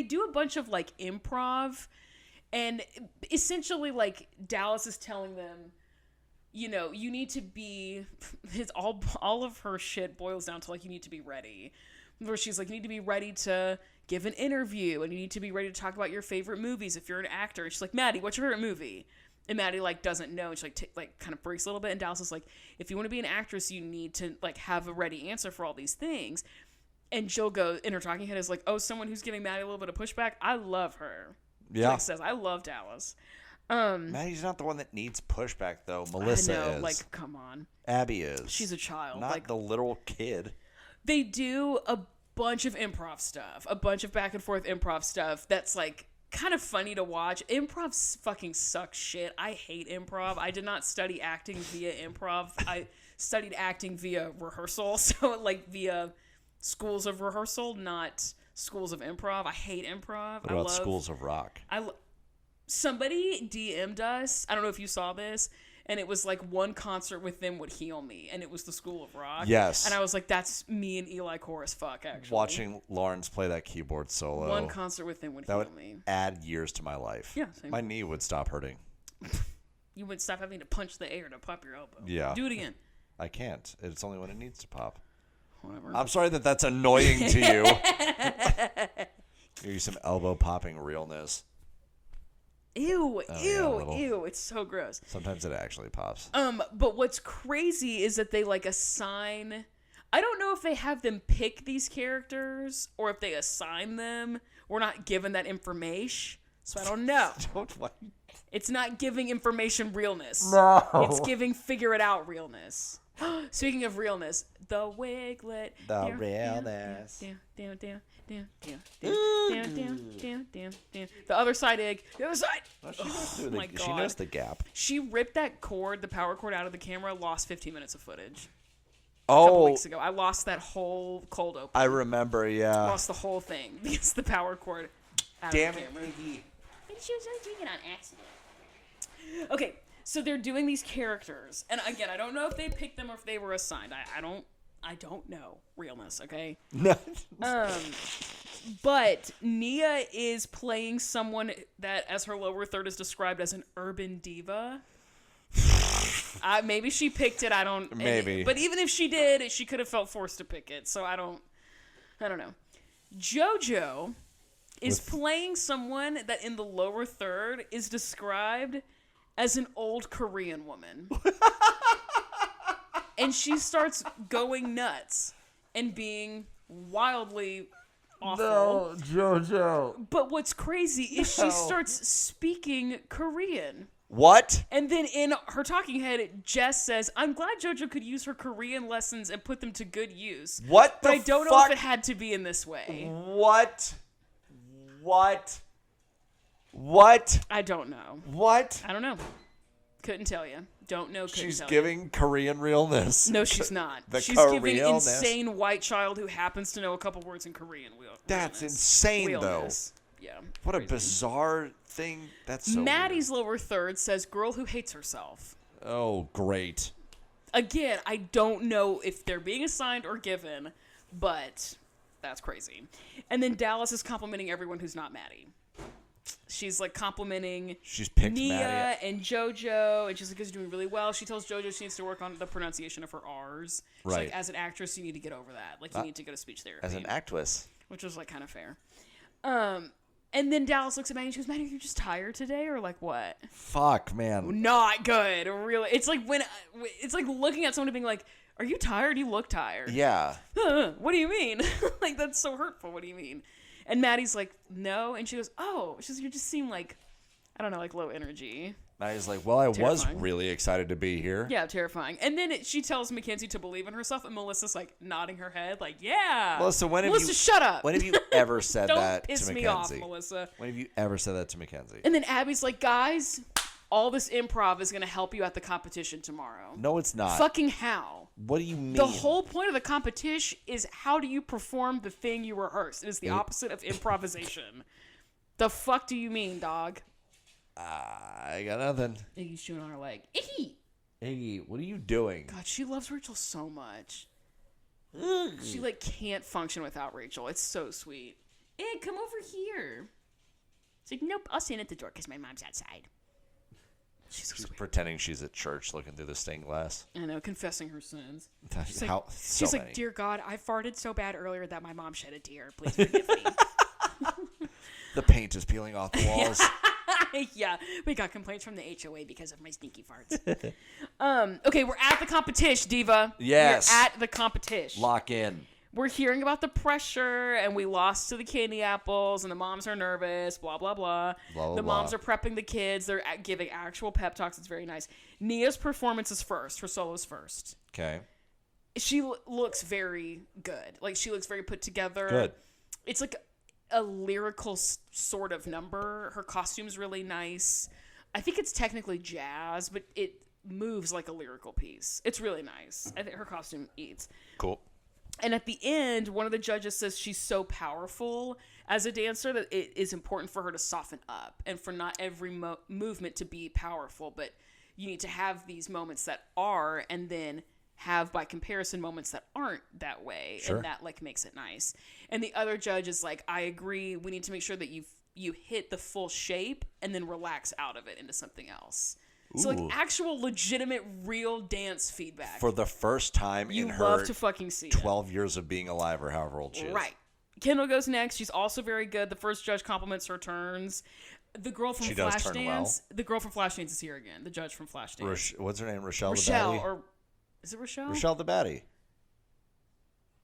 do a bunch of like improv, and essentially like Dallas is telling them, you need to be, all of her shit boils down to like, you need to be ready. Where she's like, you need to be ready to give an interview, and you need to be ready to talk about your favorite movies if you're an actor. And she's like, Maddie, what's your favorite movie? And Maddie like doesn't know, and she like kind of breaks a little bit. And Dallas is like, if you want to be an actress, you need to like have a ready answer for all these things. And Jill goes, in her talking head is like, oh, someone who's giving Maddie a little bit of pushback. I love her. Yeah. She says, I love Dallas. Maddie's not the one that needs pushback though. Melissa is. Like, come on. Abby is. She's a child. Not the literal kid. They do a bunch of improv stuff, a bunch of back and forth improv stuff that's like kind of funny to watch. Improv fucking sucks shit. I hate improv. I did not study acting via improv. I studied acting via rehearsal, so like via schools of rehearsal, not schools of improv. I hate improv. What about schools of rock? Somebody DM'd us. I don't know if you saw this. And it was like one concert with them would heal me. And it was the School of Rock. Yes. And I was like, that's me and Eli Core as fuck, actually. Watching Lawrence play that keyboard solo. One concert with them would heal me. Add years to my life. Yeah, same. My knee would stop hurting. You would stop having to punch the air to pop your elbow. Yeah. Do it again. I can't. It's only when it needs to pop. Whatever. I'm sorry that's annoying to you. Give you some elbow popping realness. Ew, ew. It's so gross. Sometimes it actually pops. But what's crazy is that they like assign, I don't know if they have them pick these characters or if they assign them. We're not given that information. So I don't know. What? It's not giving information realness. No. It's giving figure it out realness. Speaking of realness, the wiglet. The realness. The other side egg. The other side. Oh, she, Oh my God. She knows the gap. She ripped that cord, the power cord, out of the camera, lost 15 minutes of footage. A couple weeks ago. I lost that whole cold open. I remember, yeah. Lost the whole thing because the power cord out Damn of the it, camera. Iggy. She was only doing it on accident. Okay, so they're doing these characters, and again, I don't know if they picked them or if they were assigned. I don't know realness. Okay. No. But Nia is playing someone that, as her lower third is described as an urban diva. Maybe she picked it. I don't. Maybe. But even if she did, she could have felt forced to pick it. So I don't know. JoJo is playing someone that in the lower third is described as an old Korean woman. And she starts going nuts and being wildly awful. No, JoJo. But what's crazy is she starts speaking Korean. What? And then in her talking head, Jess says, I'm glad JoJo could use her Korean lessons and put them to good use. What the But I don't know if it had to be in this way. What? I don't know. What? I don't know. Couldn't tell you. Don't know. She's tell giving Korean realness. No, she's not. The She's giving Korean-ness. insane white child who happens to know a couple words in Korean. That's realness. insane, Realness. Yeah. What a crazy. bizarre thing. That's so Maddie's lower third says girl who hates herself. weird. Oh, great. Again, I don't know if they're being assigned or given, but that's crazy. And then Dallas is complimenting everyone who's not Maddie. She's like complimenting She's picked Nia Maddie. and JoJo, and she's like, "Is doing really well." She tells JoJo she needs to work on the pronunciation of her R's. She's Right. like, as an actress, you need to get over that. Like, you need to go to speech therapy. As an actress. Which was like kind of fair. And then Dallas looks at Maddie and she goes, "Maddie, are you just tired today, or like what?" Fuck, man. Not good, really. It's like it's like looking at someone and being like, "Are you tired? You look tired." Yeah. What do you mean? Like, that's so hurtful. What do you mean? And Maddie's like, "No," and she goes, "Oh," she's, "You just seem like, I don't know, like low energy." Maddie's like, well, I was Terrifying. really excited to be here. Yeah, terrifying. And then she tells Mackenzie to believe in herself, and Melissa's like nodding her head, like, "Yeah." Melissa, Melissa, shut up. When have you ever said Don't that piss to me Mackenzie? off, Melissa. When have you ever said that to Mackenzie? And then Abby's like, "Guys, all this improv is going to help you at the competition tomorrow." No, it's not. Fucking how? What do you mean? The whole point of the competition is how do you perform the thing you rehearsed. It is the opposite of improvisation. The fuck do you mean, dog? I got nothing. Iggy's chewing on her leg. Iggy! Iggy, what are you doing? God, she loves Rachel so much. She, like, can't function without Rachel. It's so sweet. Egg, come over here. It's like, nope, I'll stand at the door because my mom's outside. She's so She's sweet. pretending she's at church looking through the stained glass. I know, confessing her sins. She's like- How, She's so like, many. "Dear God, I farted so bad earlier that my mom shed a tear. Please forgive me." The paint is peeling off the walls. Yeah, we got complaints from the HOA because of my stinky farts. Okay, we're at the competition, Diva. Yes. We're at the competition. Lock in. We're hearing about the pressure, and we lost to the candy apples, and the moms are nervous, blah, blah, blah. Blah, blah, The moms blah. are prepping the kids. They're giving actual pep talks. It's very nice. Nia's performance is first. Her solo's first. Okay. She looks very good. Like, she looks very put together. Good. It's like a lyrical sort of number. Her costume's really nice. I think it's technically jazz, but it moves like a lyrical piece. It's really nice. I think her costume eats. Cool. And at the end, one of the judges says she's so powerful as a dancer that it is important for her to soften up and for not every movement to be powerful, but you need to have these moments that are, and then have by comparison moments that aren't that way. Sure. And that like makes it nice. And the other judge is like, "I agree. We need to make sure that you hit the full shape and then relax out of it into something else." So like Ooh. actual legitimate real dance feedback. For the first time you in her love to fucking see it. 12 years of being alive or however old she is. Right. Kendall goes next. She's also very good. The first judge compliments her turns. The girl from She does turn Flashdance. well. The girl from Flashdance is here again. The judge from Flashdance. What's her name? Rochelle Rochelle, the Baddie? or is it Rochelle? Rochelle the Baddie.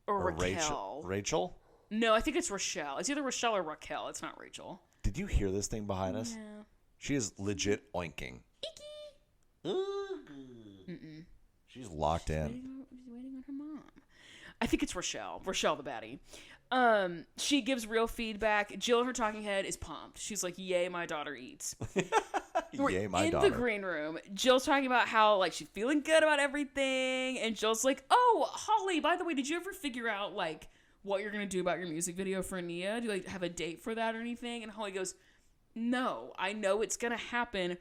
or Or Raquel. Rachel? No, I think it's Rochelle. It's either Rochelle or Raquel. It's not Rachel. Did you hear this thing behind us? Yeah. She is legit oinking. Mm-mm. She's locked in. She's waiting on her mom. I think it's Rochelle. Rochelle the baddie. She gives real feedback. Jill in her talking head is pumped. She's like, yay, my daughter eats. Yay, my in daughter. the green room, Jill's talking about how like she's feeling good about everything. And Jill's like, oh, Holly, by the way, did you ever figure out like what you're going to do about your music video for Nia? Do you like have a date for that or anything? And Holly goes, no, I know it's going to happen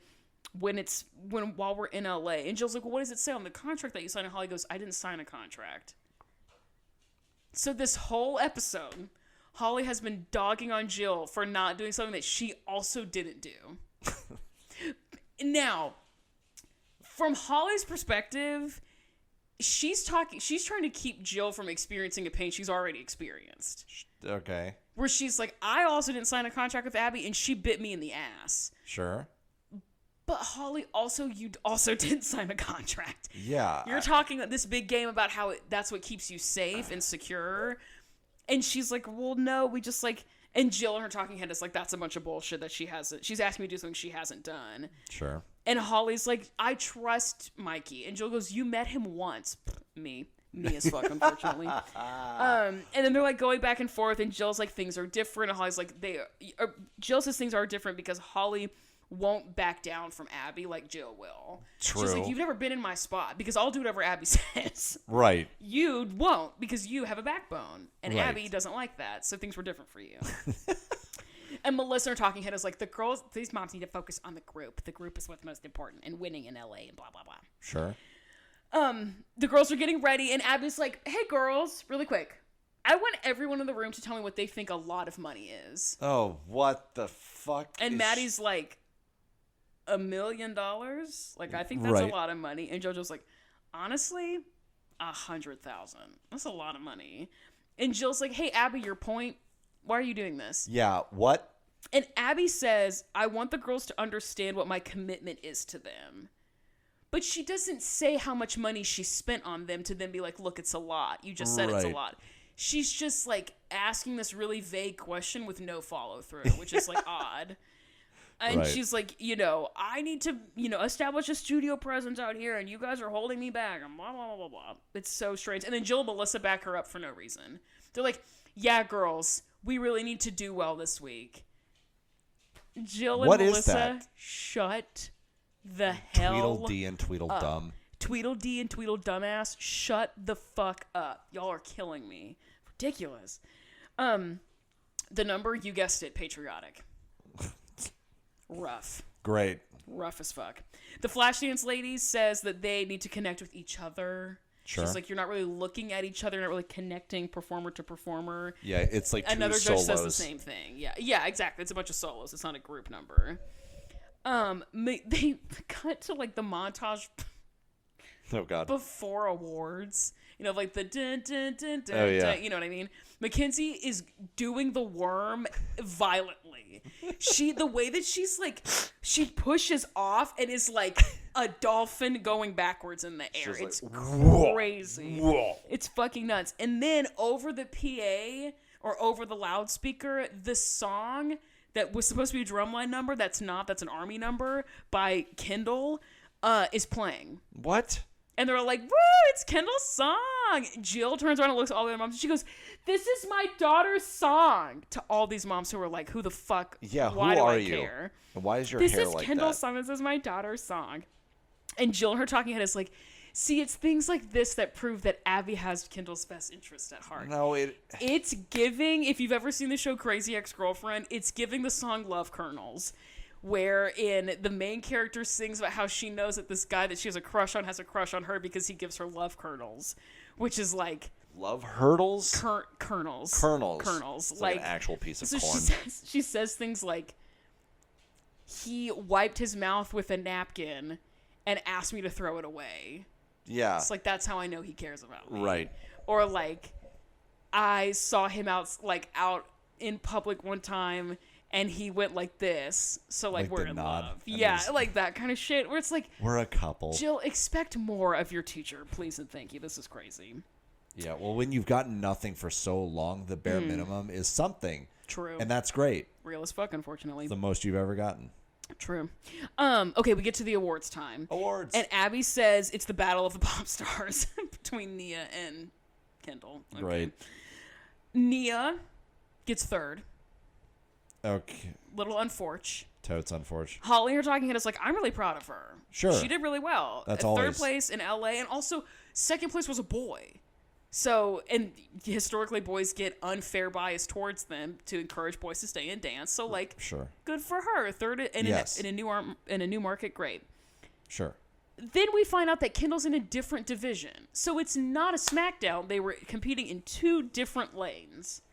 while we're in LA. And Jill's like, well, what does it say on the contract that you signed? And Holly goes, I didn't sign a contract. So this whole episode, Holly has been dogging on Jill for not doing something that she also didn't do. Now, from Holly's perspective, she's trying to keep Jill from experiencing a pain she's already experienced. Okay. Where she's like, I also didn't sign a contract with Abby, and she bit me in the ass. Sure. But Holly, you also didn't sign a contract. Yeah. You're talking this big game about how that's what keeps you safe and secure. And she's like, well, no, we just like... And Jill in her talking head is like, that's a bunch of bullshit that she hasn't... She's asking me to do something she hasn't done. Sure. And Holly's like, I trust Mikey. And Jill goes, you met him once. Me as fuck, unfortunately. And then they're like going back and forth, and Jill's like, things are different. And Holly's like, Jill says things are different because Holly won't back down from Abby like Jill will. True. She's like, you've never been in my spot because I'll do whatever Abby says. Right. You won't because you have a backbone. And Right. Abby doesn't like that. So things were different for you. And Melissa, her talking head, is like, these moms need to focus on the group. The group is what's most important and winning in LA and blah, blah, blah. Sure. The girls are getting ready and Abby's like, hey girls, really quick. I want everyone in the room to tell me what they think a lot of money is. Oh, what the fuck? And Maddie's like, $1 million? Like, I think that's a lot of money. And JoJo's like, honestly, 100,000. That's a lot of money. And Jill's like, hey, Abby, your point. Why are you doing this? Yeah, what? And Abby says, I want the girls to understand what my commitment is to them. But she doesn't say how much money she spent on them to then be like, look, it's a lot. You just said it's a lot. She's just like asking this really vague question with no follow through, which is like odd. And she's like, I need to, establish a studio presence out here, and you guys are holding me back, and blah, blah, blah, blah, blah. It's so strange. And then Jill and Melissa back her up for no reason. They're like, yeah, girls, we really need to do well this week. Jill and Melissa, shut the hell Tweedledee and Tweedledum. Tweedledee and Tweedledumbass, shut the fuck up. Y'all are killing me. Ridiculous. The number, you guessed it, patriotic. Rough. Great. Rough as fuck. The Flashdance lady says that they need to connect with each other. Sure. She's like, you're not really looking at each other, you're not really connecting performer to performer. Yeah, it's like two Another solos. judge says the same thing. Yeah, exactly. It's a bunch of solos. It's not a group number. They cut to like the montage Oh, God. before awards. Like the dun, dun, dun, dun, Oh, yeah. dun, you know what I mean? Mackenzie is doing the worm violently. The way that she's like, she pushes off and is like a dolphin going backwards in the air. It's crazy. Whoa. It's fucking nuts. And then over the PA or over the loudspeaker, the song that was supposed to be a drumline number, that's an Army number by Kendall, is playing. What? And they're like, woo, it's Kendall's song. Jill turns around and looks at all the other moms. And she goes, this is my daughter's song. To all these moms who are like, who the fuck? Yeah, why who do are I you? care? And why is your This hair is like Kendall's that? song. This is my daughter's song. And Jill in her talking head is like, see, it's things like this that prove that Abby has Kendall's best interest at heart. No, It's giving, if you've ever seen the show Crazy Ex-Girlfriend, it's giving the song Love Kernels, wherein the main character sings about how she knows that this guy that she has a crush on her because he gives her love kernels, which is like... Love hurdles? Kernels. Kernels. It's like an actual piece of corn. She says things like, he wiped his mouth with a napkin and asked me to throw it away. Yeah. It's like, that's how I know he cares about me. Right. Or like, I saw him out in public one time and he went like this. So like we're in love. Yeah, like that kind of shit where it's like, we're a couple. Jill, expect more of your teacher, please and thank you. This is crazy. Yeah, well, when you've gotten nothing for so long, the bare minimum is something. True. And that's great. Real as fuck, unfortunately. It's the most you've ever gotten. True. Okay, we get to the awards time. Awards. And Abby says it's the battle of the pop stars between Nia and Kendall. Okay. Great. Nia gets third. Okay. Little unfortunate. Totes unfortunate. Holly, her talking head, is like, I'm really proud of her. Sure. She did really well. That's Third always... place in LA, and also second place was a boy. So, and historically, boys get unfair bias towards them to encourage boys to stay and dance. So, like, Sure. good for her. Third in, Yes. in a new market, great. Sure. Then we find out that Kendall's in a different division. So it's not a SmackDown. They were competing in two different lanes.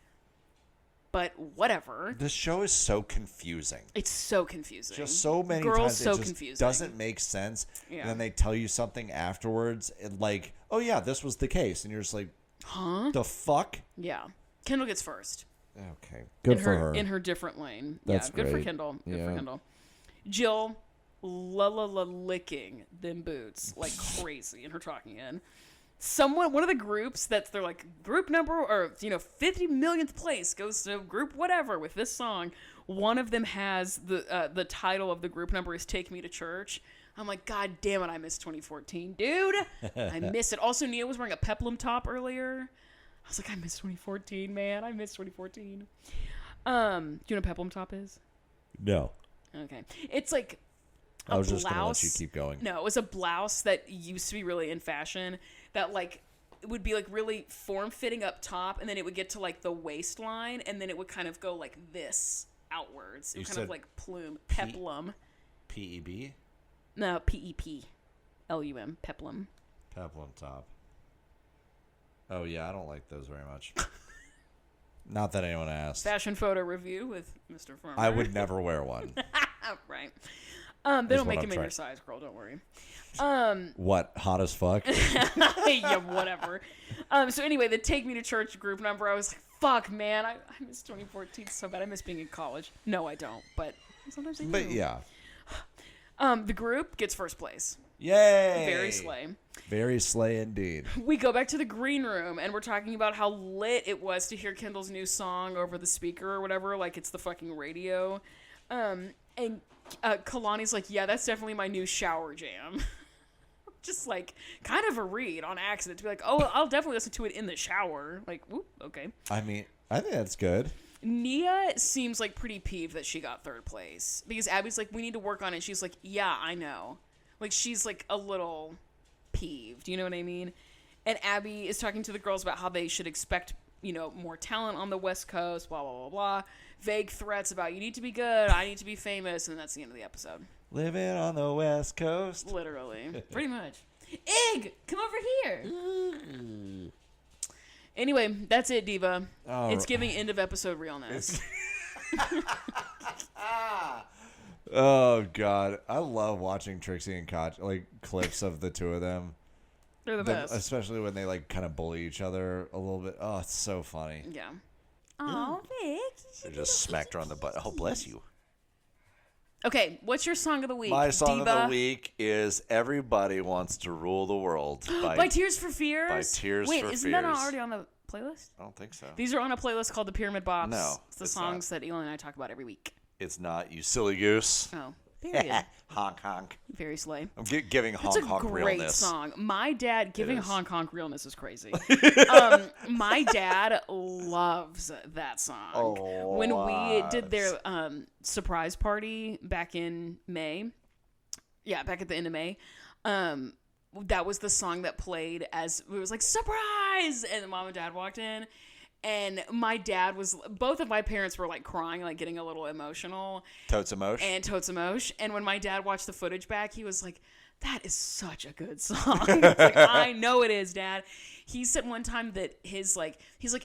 But whatever. This show is so confusing. It's so confusing. Just so many Girls times so it just confusing. doesn't make sense. Yeah. And then they tell you something afterwards, and like, oh yeah, this was the case, and you're just like, huh? the fuck? Yeah. Kendall gets first. Okay, good for her. In her different lane. That's yeah, good for great. Kendall. Good Yeah. for Kendall. Jill, licking them boots like crazy in her talking in. One of the groups they're like group number or 50 millionth place goes to group whatever with this song. One of them has the title of the group number is "Take Me to Church." I'm like, God damn it, I miss 2014, dude. I miss it. Also, Nia was wearing a peplum top earlier. I was like, I miss 2014, man. I miss 2014. Do you know what peplum top is? No. Okay, it's like. I was just gonna let you keep going. No, it was a blouse that used to be really in fashion. That like it would be like really form fitting up top, and then it would get to like the waistline, and then it would kind of go like this outwards. It would kind of like plume, peplum. P-E-B? No, P-E-P-L-U-M, peplum. Peplum top. Oh yeah, I don't like those very much. Not that anyone asked. Fashion photo review with Mr. Farmer. I would never wear one. Right. They don't make them in your size, girl. Don't worry. What? Hot as fuck? Yeah, whatever. So anyway, the Take Me to Church group number, I was like, fuck, man. I miss 2014 so bad. I miss being in college. No, I don't. But sometimes I do. But yeah. The group gets first place. Yay! Very slay. Very slay indeed. We go back to the green room, and we're talking about how lit it was to hear Kendall's new song over the speaker or whatever, like it's the fucking radio. And Kalani's like, yeah, that's definitely my new shower jam. Just like kind of a read on accident to be like, oh, I'll definitely listen to it in the shower. Like, whoop, okay. I mean, I think that's good. Nia seems like pretty peeved that she got third place because Abby's like, we need to work on it. She's like, yeah, I know. Like, she's like a little peeved. You know what I mean? And Abby is talking to the girls about how they should expect, more talent on the West Coast, blah, blah, blah, blah. Vague threats about you need to be good, I need to be famous, and that's the end of the episode. Living on the West Coast. Literally. Pretty much. Ig, come over here. Anyway, that's it, Diva. It's giving end of episode realness. Oh, God. I love watching Trixie and Koch, like, clips of the two of them. They're the best. Especially when they, like, kind of bully each other a little bit. Oh, it's so funny. Yeah. Oh, Vic. They just smacked her on the butt. Oh, bless you. Okay, what's your song of the week, My song Diva? of the week is Everybody Wants to Rule the World by Tears for Fears? By Tears Wait, for Fears. isn't that already on the playlist? I don't think so. These are on a playlist called the Pyramid Bops. No, it's the songs that Elon and I talk about every week. It's not, you silly goose. Oh, period. Honk, honk. Very slay. I'm giving honk, It's a honk great realness. song. My dad, giving honk, honk realness is crazy. My dad loves that song. Oh, when we did their surprise party back in May, back at the end of May, that was the song that played as it was like, surprise! And mom and dad walked in. And my dad both of my parents were like crying, like getting a little emotional. Totes emotion. And when my dad watched the footage back, he was like, that is such a good song. It's like, I know it is, Dad. He said one time that he's like,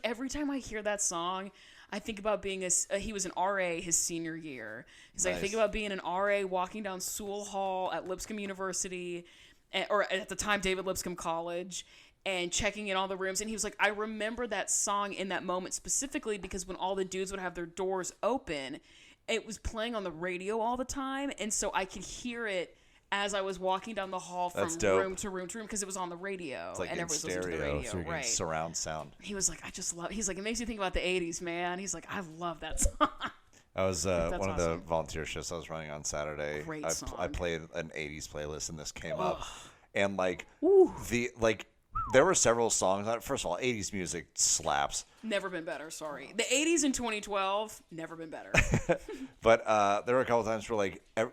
every time I hear that song, I think about being he was an RA his senior year. He's like, I think about being an RA walking down Sewell Hall at Lipscomb University, or at the time, David Lipscomb College, and checking in all the rooms. And he was like, I remember that song in that moment specifically because when all the dudes would have their doors open, it was playing on the radio all the time. And so I could hear it as I was walking down the hall from That's dope. room to room to room because it was on the radio It's like and in everyone's listening to the stereo, radio, so you can right? surround sound. He was like, he's like, it makes you think about the 80s, man. He's like, I love that song. I was one of the awesome. volunteer shifts I was running on Saturday. Great I song. played an 80s playlist and this came up. And there were several songs on it. First of all, 80s music slaps. Never been better, sorry. The 80s in 2012, never been better. But there were a couple times where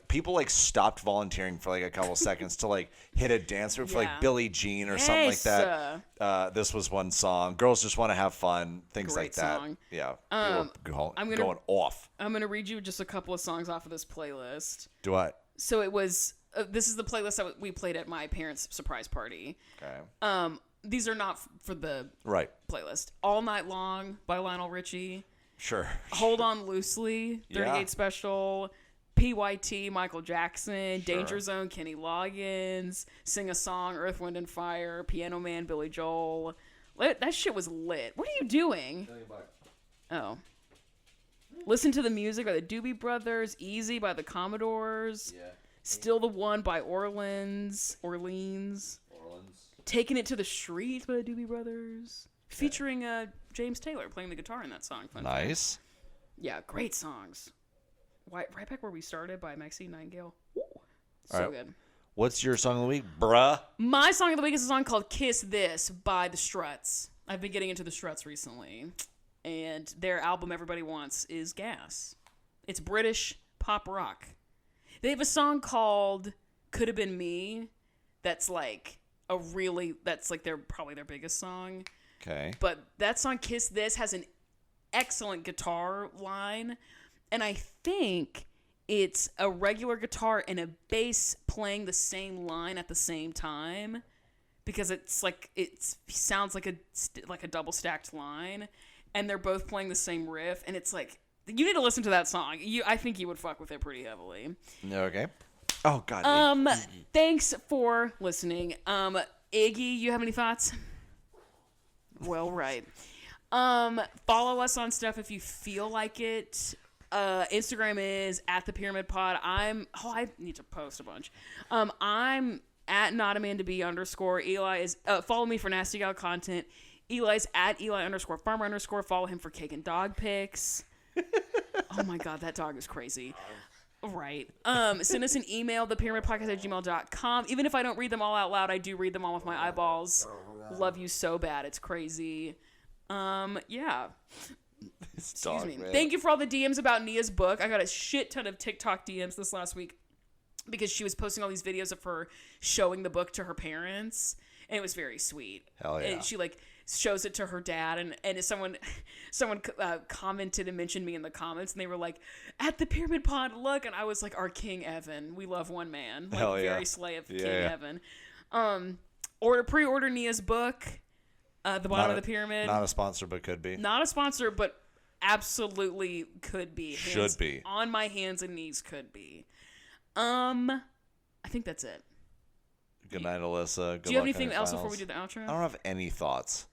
people stopped volunteering for a couple seconds to hit a dance move for Yeah. Billie Jean or something like Yes. that. This was one song. Girls just want to have fun. Things Great like that. song. Yeah. People I'm were gonna- going off. I'm going to read you just a couple of songs off of this playlist. Do what? So it was, this is the playlist that we played at my parents' surprise party. Okay. These are not for the Right. playlist. All Night Long by Lionel Richie. Sure. Hold On Loosely, 38 Yeah. Special, PYT, Michael Jackson, Danger Zone, Kenny Loggins, Sing a Song, Earth, Wind and Fire, Piano Man, Billy Joel. That shit was lit. What are you doing? Oh. Listen to the Music by the Doobie Brothers, Easy by the Commodores, Still the One by Orleans. Taking It to the Streets by the Doobie Brothers, featuring James Taylor playing the guitar in that song. Fun fact. Nice. Yeah, great songs. Right back where we started by Maxine Nightingale. Ooh, so All right. good. What's your song of the week, bruh? My song of the week is a song called Kiss This by the Struts. I've been getting into the Struts recently, and their album Everybody Wants is gas. It's British pop rock. They have a song called Could Have Been Me that's probably their biggest song. Okay. But that song, Kiss This, has an excellent guitar line. And I think it's a regular guitar and a bass playing the same line at the same time. Because it sounds like a double stacked line. And they're both playing the same riff. And it's like, you need to listen to that song. I think you would fuck with it pretty heavily. Okay. Oh, God. Thanks for listening. Iggy, you have any thoughts? Well, right. Follow us on stuff if you feel like it. Instagram is @thepyramidpod. I need to post a bunch. I'm @notamandtobe_. Eli is follow me for Nasty Gal content. Eli's @Eli_farmer_. Follow him for cake and dog pics. Oh my god, that dog is crazy. Right. Send us an email, thepyramidpodcast@gmail.com. Even if I don't read them all out loud, I do read them all with my eyeballs. Love you so bad. It's crazy. Yeah. Excuse me. Man. Thank you for all the DMs about Nia's book. I got a shit ton of TikTok DMs this last week because she was posting all these videos of her showing the book to her parents, and it was very sweet. Hell yeah. And she shows it to her dad, and someone commented and mentioned me in the comments, and they were like, "At the Pyramid Pod, look," and I was like, "Our King Evan, we love one man, like Hell yeah. very slay of King Yeah. Evan." Pre-order Nia's book, The Bottom of the Pyramid. Not a sponsor, but could be. Not a sponsor, but absolutely could be. Should be. On my hands and knees, could be. I think that's it. Good night, Alyssa. Good Do you have luck on anything your else finals. before we do the outro? I don't have any thoughts.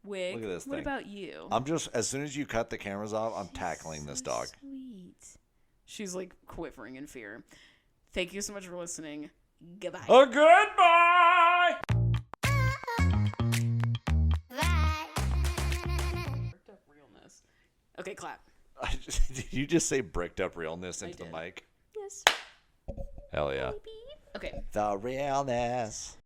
Wig, Look at this what thing. about you? I'm just, as soon as you cut the cameras off, I'm tackling this dog. Sweet. She's like quivering in fear. Thank you so much for listening. Goodbye. A goodbye! Bricked up realness. Okay, clap. Did you just say bricked up realness into the did. mic? Yes. Hell yeah. Okay. The realness.